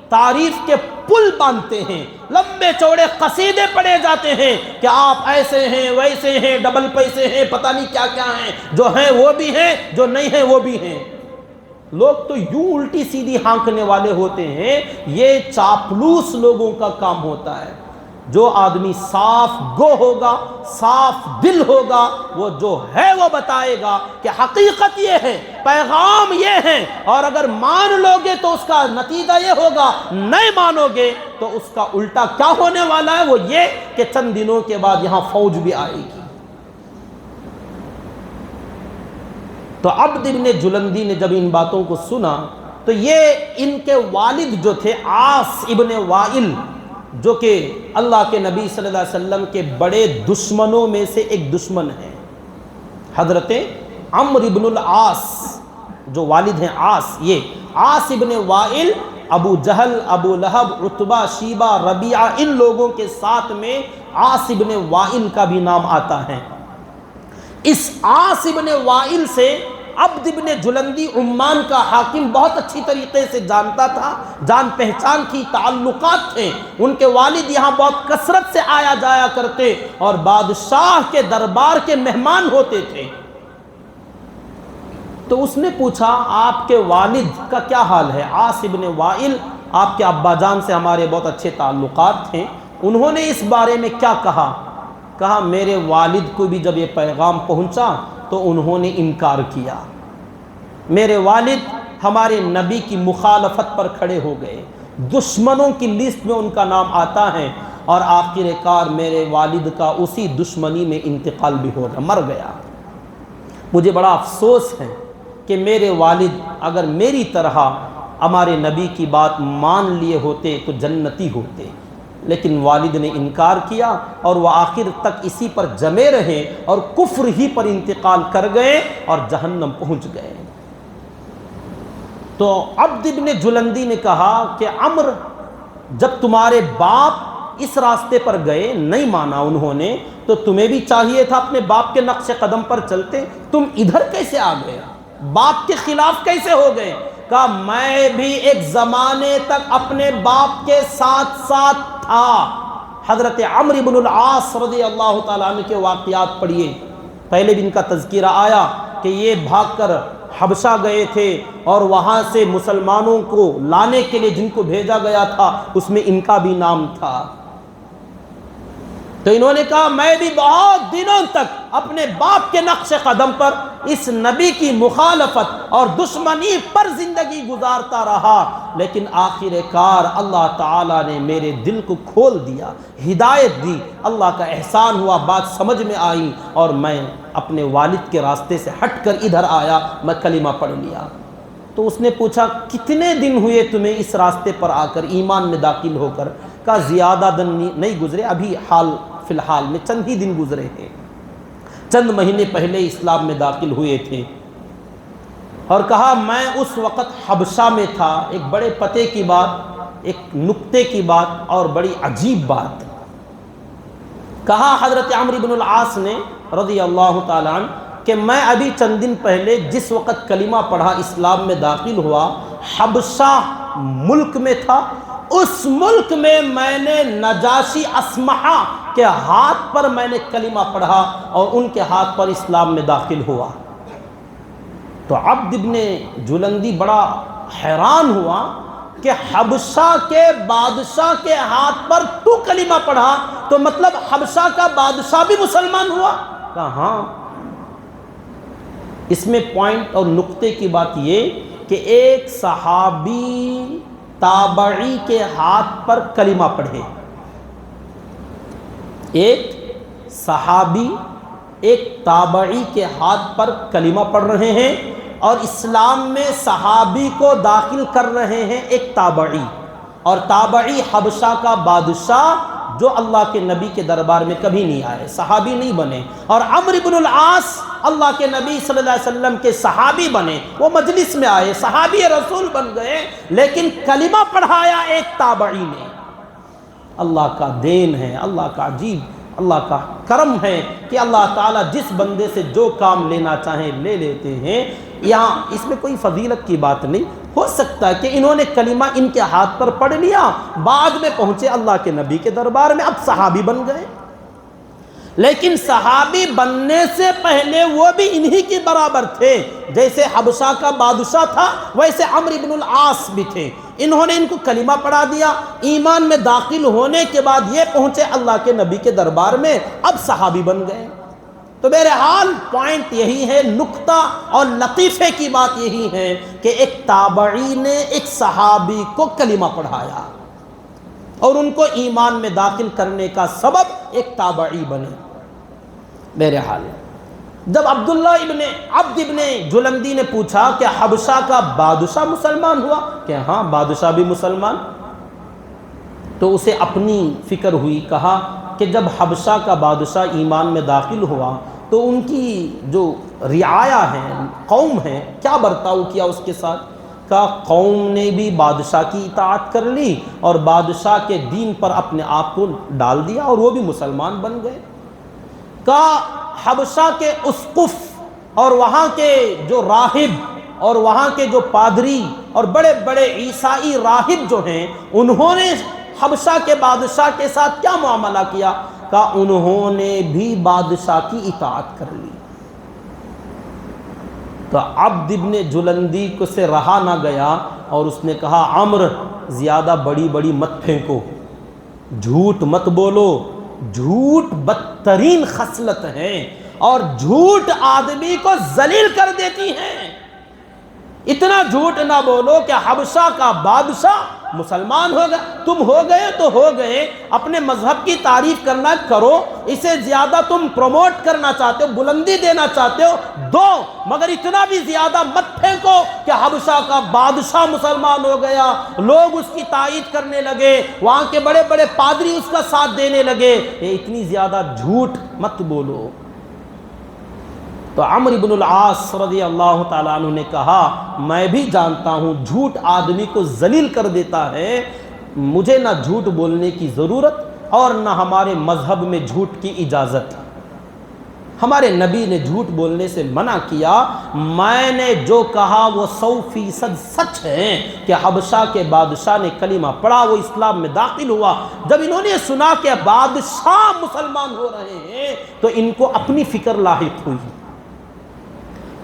تعریف کے پل باندھتے ہیں، لمبے چوڑے قصیدے پڑھے جاتے ہیں کہ آپ ایسے ہیں ویسے ہیں، ڈبل پیسے ہیں، پتہ نہیں کیا کیا ہیں، جو ہیں وہ بھی ہیں، جو نہیں ہیں وہ بھی ہیں۔ لوگ تو یوں الٹی سیدھی ہانکنے والے ہوتے ہیں، یہ چاپلوس لوگوں کا کام ہوتا ہے۔ جو آدمی صاف گو ہوگا، صاف دل ہوگا، وہ جو ہے وہ بتائے گا کہ حقیقت یہ ہے، پیغام یہ ہے، اور اگر مان لو گے تو اس کا نتیجہ یہ ہوگا، نہیں مانو گے تو اس کا الٹا کیا ہونے والا ہے، وہ یہ کہ چند دنوں کے بعد یہاں فوج بھی آئے گی۔ تو عبد ابن جلندی نے جب ان باتوں کو سنا تو یہ ان کے والد جو تھے عاص ابن وائل، جو کہ اللہ کے نبی صلی اللہ علیہ وسلم کے بڑے دشمنوں میں سے ایک دشمن ہیں، حضرت عمرو ابن العاص، جو والد ہیں عاص، یہ عاص ابن وائل ابو جہل، ابو لہب، عتبہ، شیبہ، ربیعہ، ان لوگوں کے ساتھ میں عاص ابن وائل کا بھی نام آتا ہے۔ اس عاص ابن وائل سے عبد ابن جلندی عمان کا حاکم بہت اچھی طریقے سے جانتا تھا، جان پہچان تھی، تعلقات تھے، ان کے والد یہاں بہت کثرت سے آیا جایا کرتے اور بادشاہ کے دربار کے مہمان ہوتے تھے۔ تو اس نے پوچھا آپ کے والد کا کیا حال ہے؟ عاص ابن وائل، آپ کے ابا جان سے ہمارے بہت اچھے تعلقات تھے، انہوں نے اس بارے میں کیا کہا؟ کہا میرے والد کو بھی جب یہ پیغام پہنچا تو انہوں نے انکار کیا، میرے والد ہمارے نبی کی مخالفت پر کھڑے ہو گئے، دشمنوں کی لسٹ میں ان کا نام آتا ہے، اور آخر کار میرے والد کا اسی دشمنی میں انتقال بھی ہو گیا، مر گیا۔ مجھے بڑا افسوس ہے کہ میرے والد اگر میری طرح ہمارے نبی کی بات مان لیے ہوتے تو جنتی ہوتے، لیکن والد نے انکار کیا اور وہ آخر تک اسی پر جمے رہے اور کفر ہی پر انتقال کر گئے اور جہنم پہنچ گئے۔ تو عبد ابن جلندی نے کہا کہ عمر، جب تمہارے باپ اس راستے پر گئے، نہیں مانا انہوں نے، تو تمہیں بھی چاہیے تھا اپنے باپ کے نقش قدم پر چلتے، تم ادھر کیسے آ گئے، باپ کے خلاف کیسے ہو گئے؟ کہا میں بھی ایک زمانے تک اپنے باپ کے ساتھ ساتھ تھا۔ حضرت عمرو بن العاص رضی اللہ تعالیٰ عنہ کے واقعات پڑھیے، پہلے بھی ان کا تذکرہ آیا کہ یہ بھاگ کر حبشہ گئے تھے اور وہاں سے مسلمانوں کو لانے کے لیے جن کو بھیجا گیا تھا اس میں ان کا بھی نام تھا۔ تو انہوں نے کہا میں بھی بہت دنوں تک اپنے باپ کے نقش قدم پر اس نبی کی مخالفت اور دشمنی پر زندگی گزارتا رہا، لیکن آخر کار اللہ تعالیٰ نے میرے دل کو کھول دیا، ہدایت دی، اللہ کا احسان ہوا، بات سمجھ میں آئی اور میں اپنے والد کے راستے سے ہٹ کر ادھر آیا، میں کلمہ پڑھ لیا۔ تو اس نے پوچھا کتنے دن ہوئے تمہیں اس راستے پر آ کر، ایمان میں داخل ہو کر؟ کہا زیادہ دن نہیں گزرے، ابھی حال فی الحال میں چند ہی دن گزرے ہیں، چند مہینے پہلے اسلام میں داخل ہوئے تھے۔ اور کہا میں اس وقت حبشہ میں تھا، ایک بڑے پتے کی بات، ایک نکتے کی بات اور بڑی عجیب بات۔ کہا حضرت عمرو بن العاص نے رضی اللہ تعالیٰ عنہ کہ میں ابھی چند دن پہلے جس وقت کلمہ پڑھا، اسلام میں داخل ہوا، حبشہ ملک میں تھا، اس ملک میں نے نجاشی اسمحہ کے ہاتھ پر میں نے کلمہ پڑھا اور ان کے ہاتھ پر اسلام میں داخل ہوا۔ تو عبد ابن جلندی بڑا حیران ہوا کہ حبشہ کے بادشاہ کے ہاتھ پر تو کلمہ پڑھا، تو مطلب حبشہ کا بادشاہ بھی مسلمان ہوا؟ کہا ہاں۔ اس میں پوائنٹ اور نقطے کی بات یہ کہ ایک صحابی تابعی کے ہاتھ پر کلمہ پڑھے، ایک صحابی ایک تابعی کے ہاتھ پر کلمہ پڑھ رہے ہیں اور اسلام میں صحابی کو داخل کر رہے ہیں ایک تابعی، اور تابعی حبشہ کا بادشاہ جو اللہ کے نبی کے دربار میں کبھی نہیں آئے، صحابی نہیں بنے، اور عمرو بن العاص اللہ کے نبی صلی اللہ علیہ وسلم کے صحابی بنے، وہ مجلس میں آئے، صحابی رسول بن گئے، لیکن کلمہ پڑھایا ایک تابعی نے۔ اللہ کا دین ہے، اللہ کا عجیب، اللہ کا کرم ہے کہ اللہ تعالیٰ جس بندے سے جو کام لینا چاہیں لے لیتے ہیں۔ یہاں اس میں کوئی فضیلت کی بات نہیں، ہو سکتا ہے کہ انہوں نے کلمہ ان کے ہاتھ پر پڑھ لیا، بعد میں پہنچے اللہ کے نبی کے دربار میں، اب صحابی بن گئے، لیکن صحابی بننے سے پہلے وہ بھی انہی کے برابر تھے، جیسے حبشہ کا بادشاہ تھا ویسے عمرو بن العاص بھی تھے۔ انہوں نے ان کو کلمہ پڑھا دیا، ایمان میں داخل ہونے کے بعد یہ پہنچے اللہ کے نبی کے دربار میں، اب صحابی بن گئے۔ تو بہرحال پوائنٹ یہی ہے، نقطہ اور لطیفے کی بات یہی ہے کہ ایک تابعی نے ایک صحابی کو کلمہ پڑھایا اور ان کو ایمان میں داخل کرنے کا سبب ایک تابعی بنے۔ بہرحال جب عبد ابن جلندی نے پوچھا کہ حبشہ کا بادشاہ مسلمان ہوا، کہ ہاں بادشاہ بھی مسلمان، تو اسے اپنی فکر ہوئی، کہا کہ جب حبشہ کا بادشاہ ایمان میں داخل ہوا تو ان کی جو رعایا ہے، قوم ہے، کیا برتاؤ کیا اس کے ساتھ؟ کہا قوم نے بھی بادشاہ کی اطاعت کر لی اور بادشاہ کے دین پر اپنے آپ کو ڈال دیا اور وہ بھی مسلمان بن گئے۔ کہا حبشہ کے اسقف اور وہاں کے جو راہب اور وہاں کے جو پادری اور بڑے بڑے عیسائی راہب جو ہیں، انہوں نے حبشہ کے بادشاہ کے ساتھ کیا معاملہ کیا؟ کہا انہوں نے بھی بادشاہ کی اطاعت کر لی۔ تو عبد ابن جلندی کو سے رہا نہ گیا اور اس نے کہا عمرو زیادہ بڑی بڑی مت پھینکو، جھوٹ مت بولو، جھوٹ بدترین خصلت ہے اور جھوٹ آدمی کو ذلیل کر دیتی ہے۔ اتنا جھوٹ نہ بولو کہ حبشہ کا بادشاہ مسلمان ہو گئے، تم ہو گئے تو ہو گئے، اپنے مذہب کی تعریف کرنا کرو، اسے زیادہ تم پروموٹ کرنا چاہتے ہو، بلندی دینا چاہتے ہو دو، مگر اتنا بھی زیادہ مت پھینکو کہ حبشہ کا بادشاہ مسلمان ہو گیا، لوگ اس کی تائید کرنے لگے، وہاں کے بڑے بڑے پادری اس کا ساتھ دینے لگے، یہ اتنی زیادہ جھوٹ مت بولو۔ تو عمرو بن العاص رضی اللہ تعالیٰ عنہ نے کہا میں بھی جانتا ہوں جھوٹ آدمی کو ذلیل کر دیتا ہے، مجھے نہ جھوٹ بولنے کی ضرورت اور نہ ہمارے مذہب میں جھوٹ کی اجازت، ہمارے نبی نے جھوٹ بولنے سے منع کیا، میں نے جو کہا وہ 100% سچ ہے کہ حبشہ کے بادشاہ نے کلمہ پڑھا، وہ اسلام میں داخل ہوا۔ جب انہوں نے سنا کہ بادشاہ مسلمان ہو رہے ہیں تو ان کو اپنی فکر لاحق ہوئی۔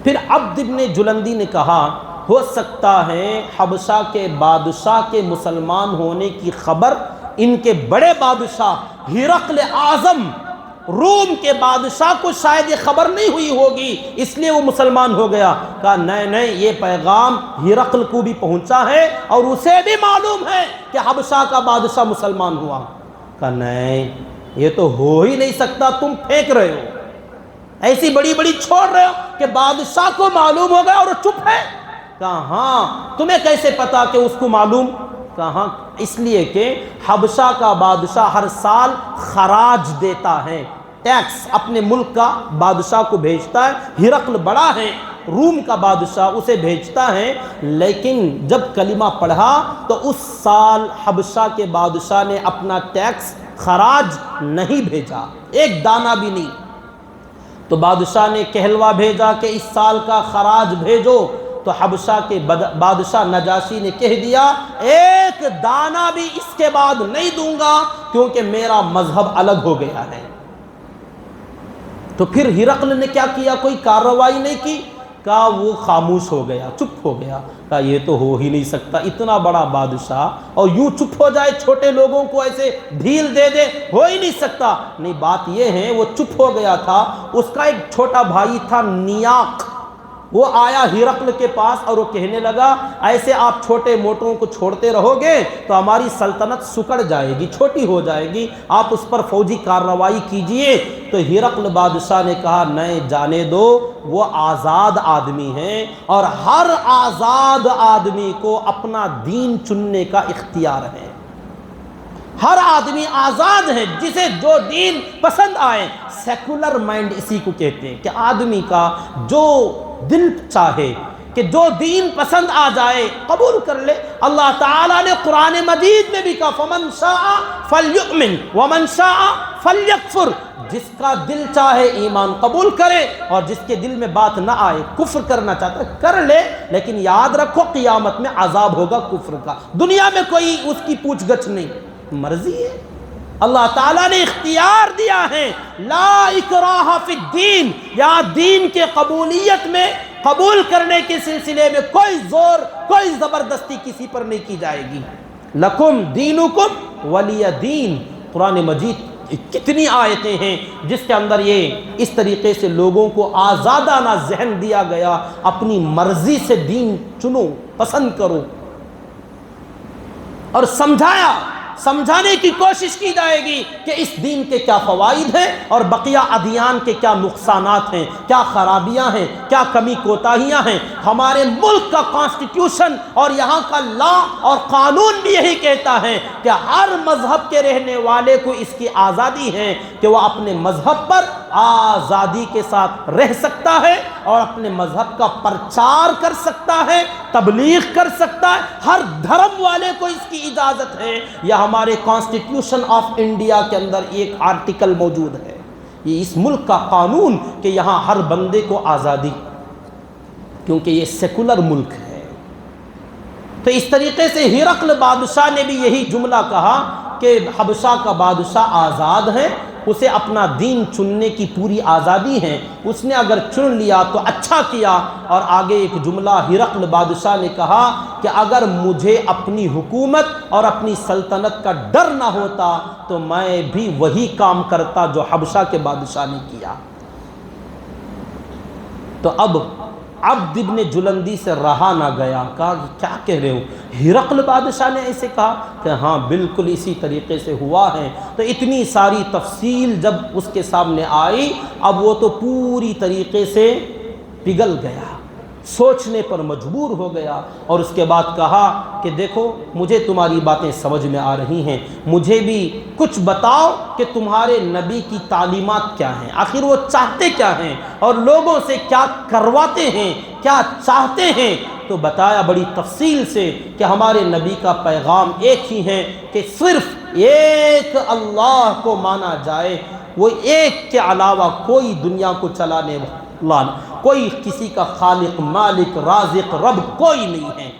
پھر عبد ابن جلندی نے کہا ہو سکتا ہے حبشہ کے بادشاہ کے مسلمان ہونے کی خبر ان کے بڑے بادشاہ ہرقل اعظم روم کے بادشاہ کو شاید یہ خبر نہیں ہوئی ہوگی، اس لیے وہ مسلمان ہو گیا۔ کہا نہیں، یہ پیغام ہرقل کو بھی پہنچا ہے اور اسے بھی معلوم ہے کہ حبشہ کا بادشاہ مسلمان ہوا۔ کہا نہیں، یہ تو ہو ہی نہیں سکتا، تم پھینک رہے ہو، ایسی بڑی بڑی چھوڑ رہے ہو کہ بادشاہ کو معلوم ہو گیا اور وہ چپ ہے۔ کہا ہاں، تمہیں کیسے پتا کہ اس کو معلوم؟ کہا ہاں، اس لیے کہ حبشہ کا بادشاہ ہر سال خراج دیتا ہے، ٹیکس اپنے ملک کا بادشاہ کو بھیجتا ہے، ہرقل بڑا ہے روم کا بادشاہ، اسے بھیجتا ہے، لیکن جب کلمہ پڑھا تو اس سال حبشہ کے بادشاہ نے اپنا ٹیکس خراج نہیں بھیجا، ایک دانہ بھی نہیں۔ تو بادشاہ نے کہلوا بھیجا کہ اس سال کا خراج بھیجو، تو تو حبشہ کے بادشاہ نجاشی نے کہہ دیا ایک دانہ بھی اس کے بعد نہیں دوں گا کیونکہ میرا مذہب الگ ہو گیا ہے۔ تو پھر ہرقل نے کیا کیا؟ کوئی کارروائی نہیں کی، کہا وہ خاموش ہو گیا، چپ ہو گیا، کہا یہ تو ہو ہی نہیں سکتا، اتنا بڑا بادشاہ اور یوں چپ ہو جائے، چھوٹے لوگوں کو ایسے ڈھیل دے دے، ہو ہی نہیں سکتا۔ نہیں، بات یہ ہے وہ چپ ہو گیا تھا، اس کا ایک چھوٹا بھائی تھا نیاق، وہ آیا ہرقل کے پاس اور وہ کہنے لگا ایسے آپ چھوٹے موٹوں کو چھوڑتے رہو گے تو ہماری سلطنت سکڑ جائے گی، چھوٹی ہو جائے گی، آپ اس پر فوجی کارروائی کیجئے۔ تو ہرقل بادشاہ نے کہا نہیں، جانے دو، وہ آزاد آدمی ہیں اور ہر آزاد آدمی کو اپنا دین چننے کا اختیار ہے۔ ہر آدمی آزاد ہے، جسے جو دین پسند آئے۔ سیکولر مائنڈ اسی کو کہتے ہیں کہ آدمی کا جو دل چاہے، کہ جو دین پسند آ جائے قبول کر لے۔ اللہ تعالیٰ نے قرآن مجید میں بھی کہا فَمَنْ شَاءَ فَلْيُؤْمِنْ وَمَنْ شَاءَ فَلْيَكْفُرْ، جس کا دل چاہے ایمان قبول کرے اور جس کے دل میں بات نہ آئے کفر کرنا چاہتا ہے کر لے، لیکن یاد رکھو قیامت میں عذاب ہوگا کفر کا، دنیا میں کوئی اس کی پوچھ گچھ نہیں، مرضی ہے۔ اللہ تعالیٰ نے اختیار دیا ہے، لا اکراہ فی الدین، یا دین کے قبولیت میں، قبول کرنے کے سلسلے میں کوئی زور، کوئی زبردستی کسی پر نہیں کی جائے گی۔ لکم دینکم ولی دین، قرآن مجید کتنی آیتیں ہیں جس کے اندر یہ اس طریقے سے لوگوں کو آزادانہ ذہن دیا گیا، اپنی مرضی سے دین چنو، پسند کرو، اور سمجھانے کی کوشش کی جائے گی کہ اس دین کے کیا فوائد ہیں اور بقیہ ادیان کے کیا نقصانات ہیں، کیا خرابیاں ہیں، کیا کمی کوتاہیاں ہیں۔ ہمارے ملک کا کانسٹیٹیوشن اور یہاں کا لا اور قانون بھی یہی کہتا ہے کہ ہر مذہب کے رہنے والے کو اس کی آزادی ہے کہ وہ اپنے مذہب پر آزادی کے ساتھ رہ سکتا ہے اور اپنے مذہب کا پرچار کر سکتا ہے، تبلیغ کر سکتا ہے، ہر دھرم والے کو اس کی اجازت ہے۔ یہ ہمارے کانسٹیٹیوشن آف انڈیا کے اندر ایک آرٹیکل موجود ہے، یہ اس ملک کا قانون کہ یہاں ہر بندے کو آزادی، کیونکہ یہ سیکولر ملک ہے۔ تو اس طریقے سے ہرقل بادشاہ نے بھی یہی جملہ کہا کہ حبشہ کا بادشاہ آزاد ہے، اسے اپنا دین چننے کی پوری آزادی ہے، اس نے اگر چن لیا تو اچھا کیا۔ اور آگے ایک جملہ ہرقل بادشاہ نے کہا کہ اگر مجھے اپنی حکومت اور اپنی سلطنت کا ڈر نہ ہوتا تو میں بھی وہی کام کرتا جو حبشہ کے بادشاہ نے کیا۔ تو اب عبد ابن جلندی سے رہا نہ گیا، کہا کیا کہہ رہے ہو؟ ہرقل بادشاہ نے ایسے کہا کہ ہاں بالکل اسی طریقے سے ہوا ہے۔ تو اتنی ساری تفصیل جب اس کے سامنے آئی، اب وہ تو پوری طریقے سے پگھل گیا، سوچنے پر مجبور ہو گیا، اور اس کے بعد کہا کہ دیکھو مجھے تمہاری باتیں سمجھ میں آ رہی ہیں، مجھے بھی کچھ بتاؤ کہ تمہارے نبی کی تعلیمات کیا ہیں، آخر وہ چاہتے کیا ہیں اور لوگوں سے کیا کرواتے ہیں، کیا چاہتے ہیں۔ تو بتایا بڑی تفصیل سے کہ ہمارے نبی کا پیغام ایک ہی ہے کہ صرف ایک اللہ کو مانا جائے، وہ ایک کے علاوہ کوئی دنیا کو چلانے والا، کوئی کسی کا خالق، مالک، رازق، رب کوئی نہیں ہے،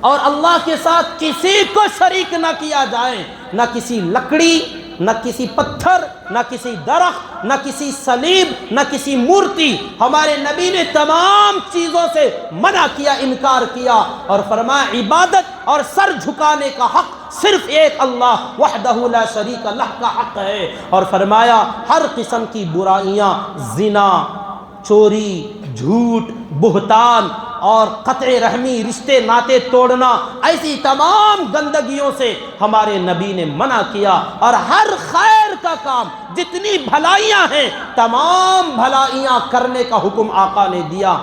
اور اللہ کے ساتھ کسی کو شریک نہ کیا جائے، نہ کسی لکڑی، نہ کسی پتھر، نہ کسی درخت، نہ کسی صلیب، نہ کسی مورتی۔ ہمارے نبی نے تمام چیزوں سے منع کیا، انکار کیا، اور فرمایا عبادت اور سر جھکانے کا حق صرف ایک اللہ وحدہ لا شریک لہ کا حق ہے، اور فرمایا ہر قسم کی برائیاں، زنا، چوری، جھوٹ، بہتان اور قطع رحمی، رشتے ناطے توڑنا، ایسی تمام گندگیوں سے ہمارے نبی نے منع کیا، اور ہر خیر کا کام، جتنی بھلائیاں ہیں تمام بھلائیاں کرنے کا حکم آقا نے دیا۔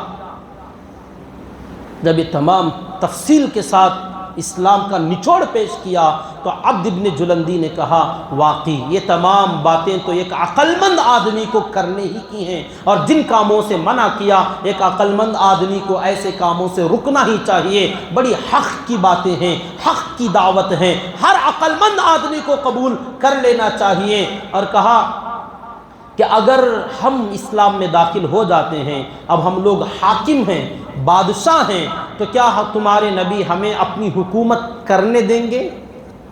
جب یہ تمام تفصیل کے ساتھ اسلام کا نچوڑ پیش کیا تو عبد ابن جلندی نے کہا واقعی یہ تمام باتیں تو ایک عقل مند آدمی کو کرنے ہی کی ہیں، اور جن کاموں سے منع کیا ایک عقل مند آدمی کو ایسے کاموں سے رکنا ہی چاہیے۔ بڑی حق کی باتیں ہیں، حق کی دعوت ہیں، ہر عقل مند آدمی کو قبول کر لینا چاہیے۔ اور کہا کہ اگر ہم اسلام میں داخل ہو جاتے ہیں، اب ہم لوگ حاکم ہیں، بادشاہ ہیں، تو کیا تمہارے نبی ہمیں اپنی حکومت کرنے دیں گے؟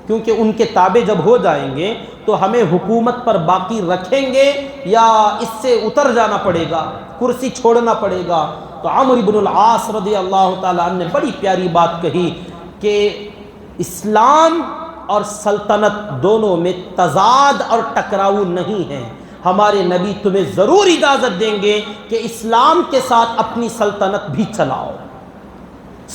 کیونکہ ان کے تابع جب ہو جائیں گے تو ہمیں حکومت پر باقی رکھیں گے یا اس سے اتر جانا پڑے گا، کرسی چھوڑنا پڑے گا؟ تو عمرو بن العاص رضی اللہ تعالیٰ عنہ نے بڑی پیاری بات کہی کہ اسلام اور سلطنت دونوں میں تضاد اور ٹکراؤ نہیں ہے۔ ہمارے نبی تمہیں ضرور اجازت دیں گے کہ اسلام کے ساتھ اپنی سلطنت بھی چلاؤ،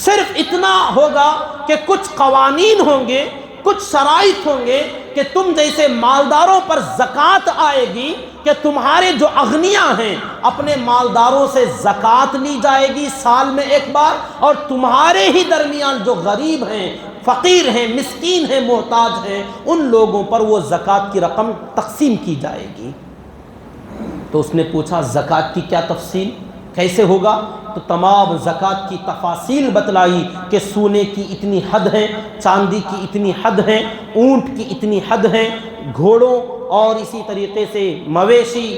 صرف اتنا ہوگا کہ کچھ قوانین ہوں گے، کچھ شرائط ہوں گے کہ تم جیسے مالداروں پر زکوٰۃ آئے گی کہ تمہارے جو اغنیاء ہیں اپنے مالداروں سے زکوٰۃ لی جائے گی سال میں ایک بار، اور تمہارے ہی درمیان جو غریب ہیں، فقیر ہیں، مسکین ہیں، محتاج ہیں، ان لوگوں پر وہ زکوٰۃ کی رقم تقسیم کی جائے گی۔ تو اس نے پوچھا زکوٰۃ کی کیا تفصیل، کیسے ہوگا؟ تو تمام زکوٰۃ کی تفاصیل بتلائی کہ سونے کی اتنی حد ہے، چاندی کی اتنی حد ہے، اونٹ کی اتنی حد ہے، گھوڑوں اور اسی طریقے سے مویشی،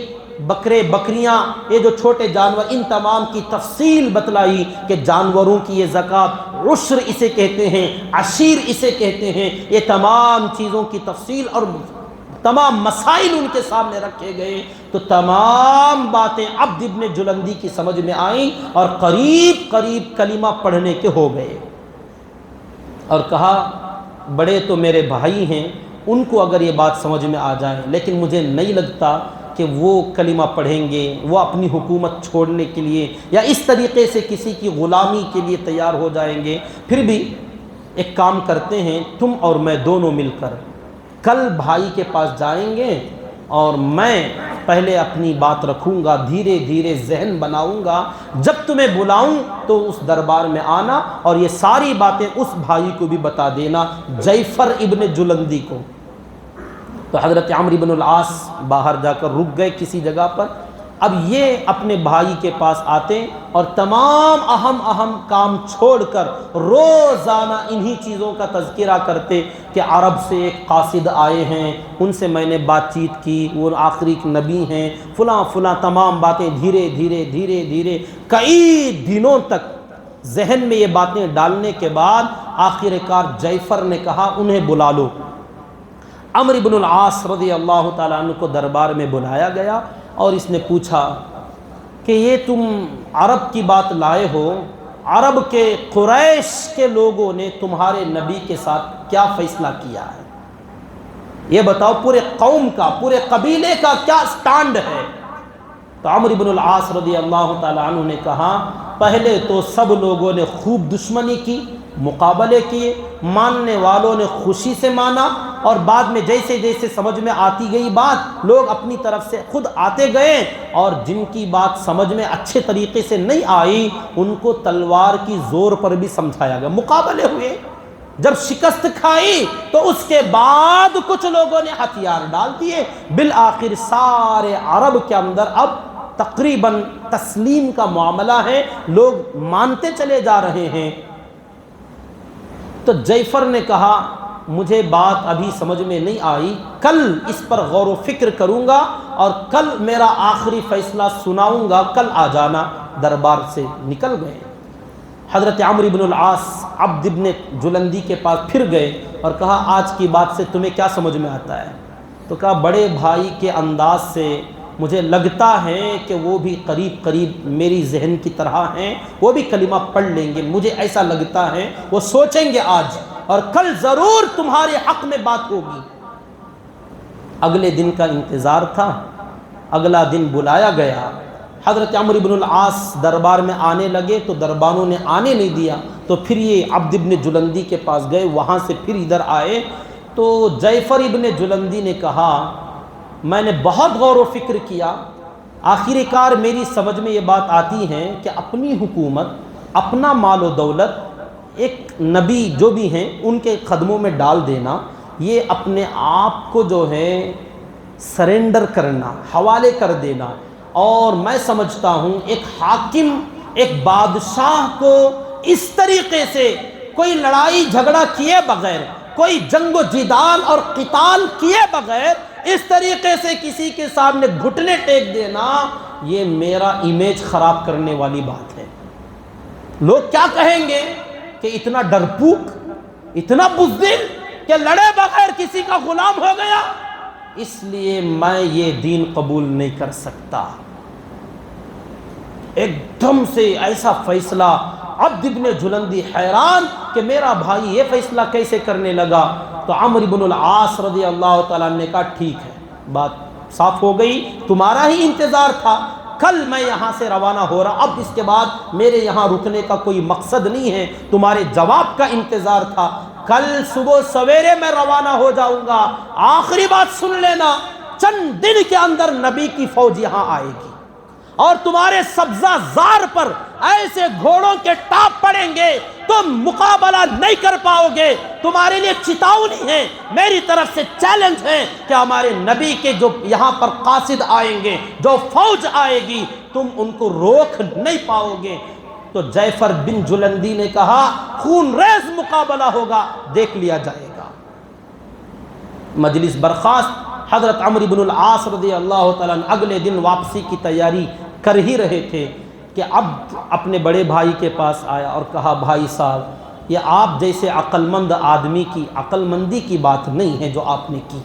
بکرے بکریاں، یہ جو چھوٹے جانور، ان تمام کی تفصیل بتلائی کہ جانوروں کی یہ زکوٰۃ عشر اسے کہتے ہیں، عشیر اسے کہتے ہیں۔ یہ تمام چیزوں کی تفصیل اور تمام مسائل ان کے سامنے رکھے گئے تو تمام باتیں عبد ابن جلندی کی سمجھ میں آئیں اور قریب قریب کلمہ پڑھنے کے ہو گئے، اور کہا بڑے تو میرے بھائی ہیں، ان کو اگر یہ بات سمجھ میں آ جائے، لیکن مجھے نہیں لگتا کہ وہ کلمہ پڑھیں گے، وہ اپنی حکومت چھوڑنے کے لیے یا اس طریقے سے کسی کی غلامی کے لیے تیار ہو جائیں گے۔ پھر بھی ایک کام کرتے ہیں، تم اور میں دونوں مل کر کل بھائی کے پاس جائیں گے اور میں پہلے اپنی بات رکھوں گا، دھیرے دھیرے ذہن بناؤں گا، جب تمہیں بلاؤں تو اس دربار میں آنا اور یہ ساری باتیں اس بھائی کو بھی بتا دینا، جعفر ابن جلندی کو۔ تو حضرت عمرو بن العاص باہر جا کر رک گئے کسی جگہ پر۔ اب یہ اپنے بھائی کے پاس آتے اور تمام اہم کام چھوڑ کر روزانہ انہی چیزوں کا تذکرہ کرتے کہ عرب سے ایک قاصد آئے ہیں، ان سے میں نے بات چیت کی، وہ آخری نبی ہیں، فلاں فلاں تمام باتیں دھیرے دھیرے کئی دنوں تک ذہن میں یہ باتیں ڈالنے کے بعد آخر کار جعفر نے کہا انہیں بلا لو۔ عمرو بن العاص رضی اللہ تعالیٰ عنہ کو دربار میں بلایا گیا اور اس نے پوچھا کہ یہ تم عرب کی بات لائے ہو، عرب کے قریش کے لوگوں نے تمہارے نبی کے ساتھ کیا فیصلہ کیا ہے؟ یہ بتاؤ، پورے قوم کا، پورے قبیلے کا کیا سٹانڈ ہے؟ تو عمرو بن العاص رضی اللہ تعالیٰ عنہ نے کہا پہلے تو سب لوگوں نے خوب دشمنی کی، مقابلے کیے، ماننے والوں نے خوشی سے مانا، اور بعد میں جیسے جیسے سمجھ میں آتی گئی بات لوگ اپنی طرف سے خود آتے گئے، اور جن کی بات سمجھ میں اچھے طریقے سے نہیں آئی ان کو تلوار کی زور پر بھی سمجھایا گیا، مقابلے ہوئے۔ جب شکست کھائی تو اس کے بعد کچھ لوگوں نے ہتھیار ڈال دیے، بالآخر سارے عرب کے اندر اب تقریباً تسلیم کا معاملہ ہے، لوگ مانتے چلے جا رہے ہیں۔ تو جعفر نے کہا مجھے بات ابھی سمجھ میں نہیں آئی، کل اس پر غور و فکر کروں گا اور کل میرا آخری فیصلہ سناؤں گا، کل آ جانا۔ دربار سے نکل گئے۔ حضرت عمرو بن العاص عبد ابن جلندی کے پاس پھر گئے اور کہا آج کی بات سے تمہیں کیا سمجھ میں آتا ہے؟ تو کہا بڑے بھائی کے انداز سے مجھے لگتا ہے کہ وہ بھی قریب قریب میری ذہن کی طرح ہیں، وہ بھی کلمہ پڑھ لیں گے، مجھے ایسا لگتا ہے وہ سوچیں گے آج، اور کل ضرور تمہارے حق میں بات ہوگی۔ اگلے دن کا انتظار تھا، اگلا دن بلایا گیا۔ حضرت عمرو بن العاص دربار میں آنے لگے تو دربانوں نے آنے نہیں دیا، تو پھر یہ عبد ابن جلندی کے پاس گئے، وہاں سے پھر ادھر آئے تو جعفر ابن جلندی نے کہا میں نے بہت غور و فکر کیا، آخر کار میری سمجھ میں یہ بات آتی ہے کہ اپنی حکومت، اپنا مال و دولت ایک نبی جو بھی ہیں ان کے قدموں میں ڈال دینا، یہ اپنے آپ کو جو ہے سرنڈر کرنا، حوالے کر دینا، اور میں سمجھتا ہوں ایک حاکم، ایک بادشاہ کو اس طریقے سے کوئی لڑائی جھگڑا کیے بغیر، کوئی جنگ و جدال اور قتال کیے بغیر اس طریقے سے کسی کے سامنے گھٹنے ٹیک دینا یہ میرا امیج خراب کرنے والی بات ہے۔ لوگ کیا کہیں گے کہ اتنا ڈرپوک، اتنا بزدل کہ لڑے بغیر کسی کا غلام ہو گیا، اس لیے میں یہ دین قبول نہیں کر سکتا۔ ایک دم سے ایسا فیصلہ، عبد ابن جلندی حیران کہ میرا بھائی یہ فیصلہ کیسے کرنے لگا؟ تو عمرو بن العاص رضی اللہ تعالیٰ نے کہا ٹھیک ہے، بات صاف ہو گئی، تمہارا ہی انتظار تھا، کل میں یہاں سے روانہ ہو رہا، اب اس کے بعد میرے یہاں رکنے کا کوئی مقصد نہیں ہے، تمہارے جواب کا انتظار تھا، کل صبح سویرے میں روانہ ہو جاؤں گا۔ آخری بات سن لینا، چند دن کے اندر نبی کی فوج یہاں آئے گی اور تمہارے سبزہ زار پر ایسے گھوڑوں کے ٹاپ پڑیں گے تم مقابلہ نہیں کر پاؤ گے۔ تمہارے لیے چتاونی ہے، میری طرف سے چیلنج ہے کہ ہمارے نبی کے جو یہاں پر قاصد آئیں گے، جو فوج آئے گی، تم ان کو روک نہیں پاؤ گے۔ تو جعفر بن جلندی نے کہا خون ریز مقابلہ ہوگا، دیکھ لیا جائے گا۔ مجلس برخاست، حضرت عمرو بن العاص رضی اللہ تعالیٰ عنہ اگلے دن واپسی کی تیاری کر ہی رہے تھے کہ عبد اپنے بڑے بھائی کے پاس آیا اور کہا بھائی صاحب، یہ آپ جیسے عقل مند آدمی کی عقل مندی کی بات نہیں ہے جو آپ نے کی۔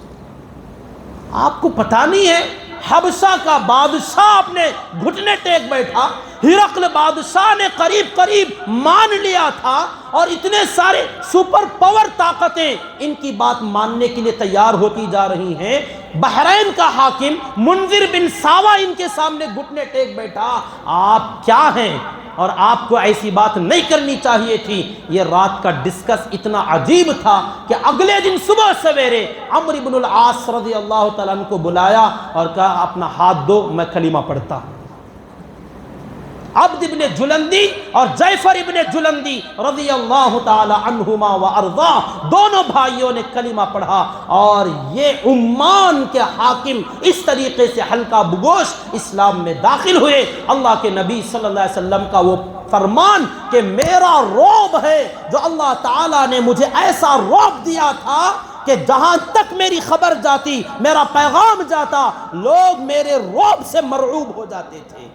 آپ کو پتہ نہیں ہے حبشہ کا بادشاہ اپنے گھٹنے ٹیک بیٹھا، ہرقل بادشاہ نے قریب قریب مان لیا تھا، اور اتنے سارے سپر پاور طاقتیں ان کی بات ماننے کے لیے تیار ہوتی جا رہی ہیں۔ بحرین کا حاکم منذر بن ساوا ان کے سامنے گھٹنے ٹیک بیٹھا، آپ کیا ہیں؟ اور آپ کو ایسی بات نہیں کرنی چاہیے تھی۔ یہ رات کا ڈسکس اتنا عجیب تھا کہ اگلے دن صبح سویرے عمرو بن العاص رضی اللہ تعالیٰ عنہ کو بلایا اور کہا اپنا ہاتھ دو، میں کلمہ پڑھتا ہوں۔ عبد ابن جلندی اور جعفر ابن جلندی رضی اللہ تعالی عنہما وارضا، دونوں بھائیوں نے کلمہ پڑھا، اور یہ عمان کے حاکم اس طریقے سے ہلکا بگوش اسلام میں داخل ہوئے۔ اللہ کے نبی صلی اللہ علیہ وسلم کا وہ فرمان کہ میرا رعب ہے جو اللہ تعالیٰ نے مجھے ایسا رعب دیا تھا کہ جہاں تک میری خبر جاتی، میرا پیغام جاتا، لوگ میرے رعب سے مرعوب ہو جاتے تھے۔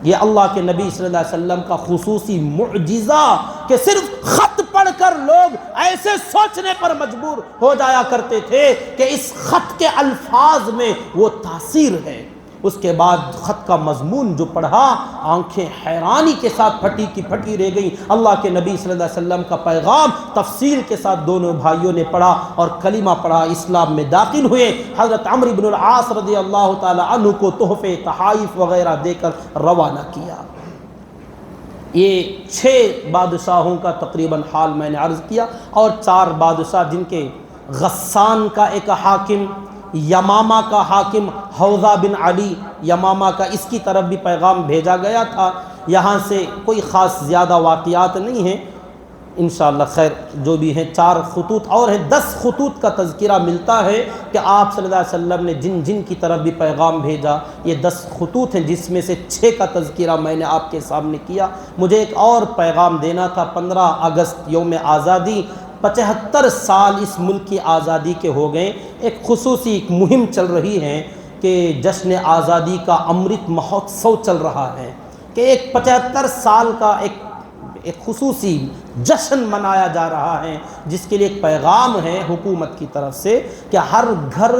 یہ اللہ کے نبی صلی اللہ علیہ وسلم کا خصوصی معجزہ کہ صرف خط پڑھ کر لوگ ایسے سوچنے پر مجبور ہو جایا کرتے تھے کہ اس خط کے الفاظ میں وہ تاثیر ہے۔ اس کے بعد خط کا مضمون جو پڑھا، آنکھیں حیرانی کے ساتھ پھٹی کی پھٹی رہ گئی۔ اللہ کے نبی صلی اللہ علیہ وسلم کا پیغام تفصیل کے ساتھ دونوں بھائیوں نے پڑھا اور کلمہ پڑھا، اسلام میں داخل ہوئے۔ حضرت عمرو بن العاص رضی اللہ تعالی عنہ کو تحفے، تحائف وغیرہ دے کر روانہ کیا۔ یہ 6 بادشاہوں کا تقریباً حال میں نے عرض کیا، اور 4 بادشاہ جن کے غسان کا ایک حاکم، یمامہ کا حاکم حوضہ بن علی یمامہ کا، اس کی طرف بھی پیغام بھیجا گیا تھا۔ یہاں سے کوئی خاص زیادہ واقعات نہیں ہیں، انشاءاللہ خیر جو بھی ہیں 4 خطوط اور ہیں، 10 خطوط کا تذکرہ ملتا ہے کہ آپ صلی اللہ علیہ وسلم نے جن جن کی طرف بھی پیغام بھیجا، یہ 10 خطوط ہیں، جس میں سے 6 کا تذکرہ میں نے آپ کے سامنے کیا۔ مجھے ایک اور پیغام دینا تھا۔ 15 اگست یوم آزادی، 75 سال اس ملک کی آزادی کے ہو گئے۔ ایک خصوصی ایک مہم چل رہی ہے کہ جشن آزادی کا امرت مہوتسو چل رہا ہے، کہ ایک 75 سال کا ایک خصوصی جشن منایا جا رہا ہے، جس کے لیے ایک پیغام ہے حکومت کی طرف سے کہ ہر گھر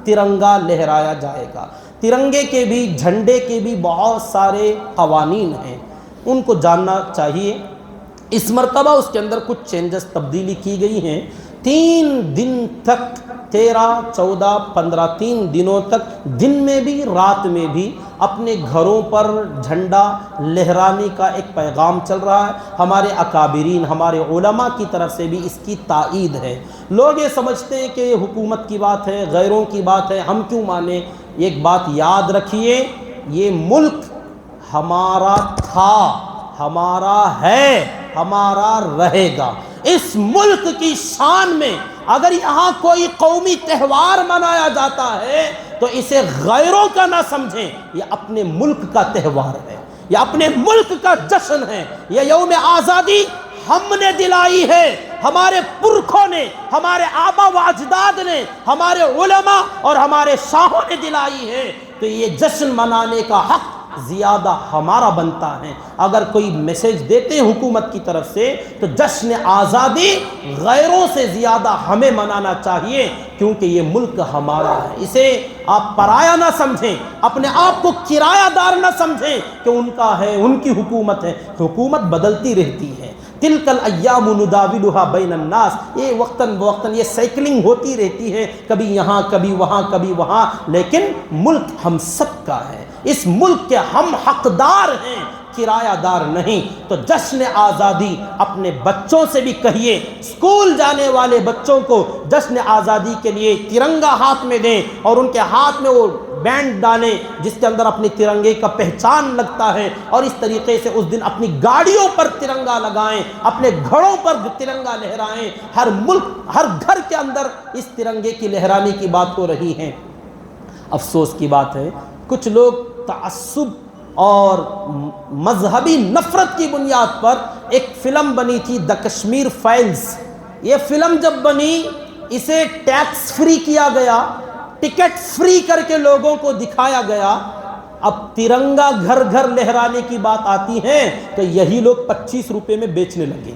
ترنگا لہرایا جائے گا۔ ترنگے کے بھی، جھنڈے کے بھی بہت سارے قوانین ہیں، ان کو جاننا چاہیے۔ اس مرتبہ اس کے اندر کچھ چینجز، تبدیلی کی گئی ہیں۔ 3 دن تک، 13، 14، 15، 3 دنوں تک، دن میں بھی رات میں بھی اپنے گھروں پر جھنڈا لہرانے کا ایک پیغام چل رہا ہے۔ ہمارے اکابرین، ہمارے علماء کی طرف سے بھی اس کی تائید ہے۔ لوگ یہ سمجھتے ہیں کہ یہ حکومت کی بات ہے، غیروں کی بات ہے، ہم کیوں مانیں؟ ایک بات یاد رکھیے، یہ ملک ہمارا تھا، ہمارا ہے، ہمارا رہے گا۔ اس ملک کی شان میں اگر یہاں کوئی قومی تہوار منایا جاتا ہے تو اسے غیروں کا نہ سمجھیں، یہ اپنے ملک کا تہوار ہے، یہ اپنے ملک کا جشن ہے۔ یہ یوم آزادی ہم نے دلائی ہے، ہمارے پرکھوں نے، ہمارے آبا و اجداد نے، ہمارے علماء اور ہمارے شاہوں نے دلائی ہے، تو یہ جشن منانے کا حق زیادہ ہمارا بنتا ہے۔ اگر کوئی میسج دیتے ہیں حکومت کی طرف سے تو جشن آزادی غیروں سے زیادہ ہمیں منانا چاہیے، کیونکہ یہ ملک ہمارا ہے۔ اسے آپ پرایا نہ سمجھیں، اپنے آپ کو کرایہ دار نہ سمجھیں کہ ان کا ہے، ان کی حکومت ہے۔ حکومت بدلتی رہتی ہے، تلک الایام نداولها بین الناس، یہ وقتاً بوقتاً یہ سائیکلنگ ہوتی رہتی ہے، کبھی یہاں کبھی وہاں کبھی وہاں، لیکن ملک ہم سب کا ہے، اس ملک کے ہم حقدار ہیں، کرایہ دار نہیں۔ تو جشن آزادی اپنے بچوں سے بھی کہیے، اسکول جانے والے بچوں کو جشن آزادی کے لیے ترنگا ہاتھ میں دیں، اور ان کے ہاتھ میں وہ بینڈ ڈالیں جس کے اندر اپنی ترنگے کا پہچان لگتا ہے، اور اس طریقے سے اس دن اپنی گاڑیوں پر ترنگا لگائیں، اپنے گھروں پر ترنگا لہرائیں۔ ہر ملک، ہر گھر کے اندر اس ترنگے کی لہرانے کی بات ہو رہی ہے۔ افسوس کی بات ہے کچھ لوگ تعصب اور مذہبی نفرت کی بنیاد پر، ایک فلم بنی تھی دی کشمیر فائلز، یہ فلم جب بنی اسے ٹیکس فری کیا گیا، ٹکٹ فری کر کے لوگوں کو دکھایا گیا۔ اب ترنگا گھر گھر لہرانے کی بات آتی ہے تو یہی لوگ 25 روپے میں بیچنے لگے۔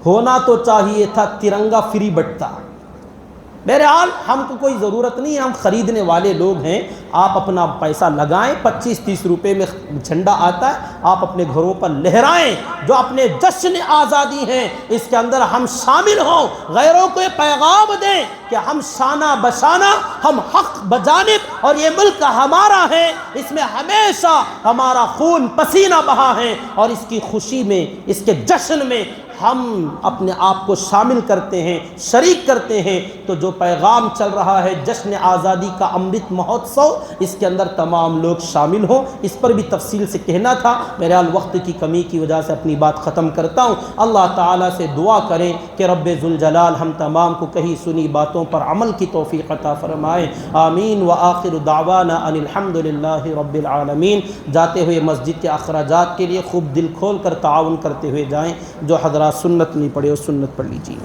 ہونا تو چاہیے تھا ترنگا فری بٹتا۔ بہرحال ہم کو کوئی ضرورت نہیں ہے، ہم خریدنے والے لوگ ہیں، آپ اپنا پیسہ لگائیں، 25-30 روپے میں جھنڈا آتا ہے، آپ اپنے گھروں پر لہرائیں۔ جو اپنے جشن آزادی ہیں اس کے اندر ہم شامل ہوں، غیروں کو یہ پیغام دیں کہ ہم شانہ بشانہ، ہم حق بجانب، اور یہ ملک ہمارا ہے، اس میں ہمیشہ ہمارا خون پسینہ بہا ہے، اور اس کی خوشی میں، اس کے جشن میں ہم اپنے آپ کو شامل کرتے ہیں، شریک کرتے ہیں۔ تو جو پیغام چل رہا ہے جشن آزادی کا امرت مہوتسو، اس کے اندر تمام لوگ شامل ہوں۔ اس پر بھی تفصیل سے کہنا تھا، بہرحال وقت کی کمی کی وجہ سے اپنی بات ختم کرتا ہوں۔ اللہ تعالیٰ سے دعا کریں کہ رب ذوالجلال ہم تمام کو کہی سنی باتوں پر عمل کی توفیق عطا فرمائے، آمین۔ وآخر دعوانا ان الحمد للہ رب العالمین۔ جاتے ہوئے مسجد کے اخراجات کے لیے خوب دل کھول کر تعاون کرتے ہوئے جائیں، جو حضرات سنت نہیں پڑھے وہ سنت پڑھ لیجیے۔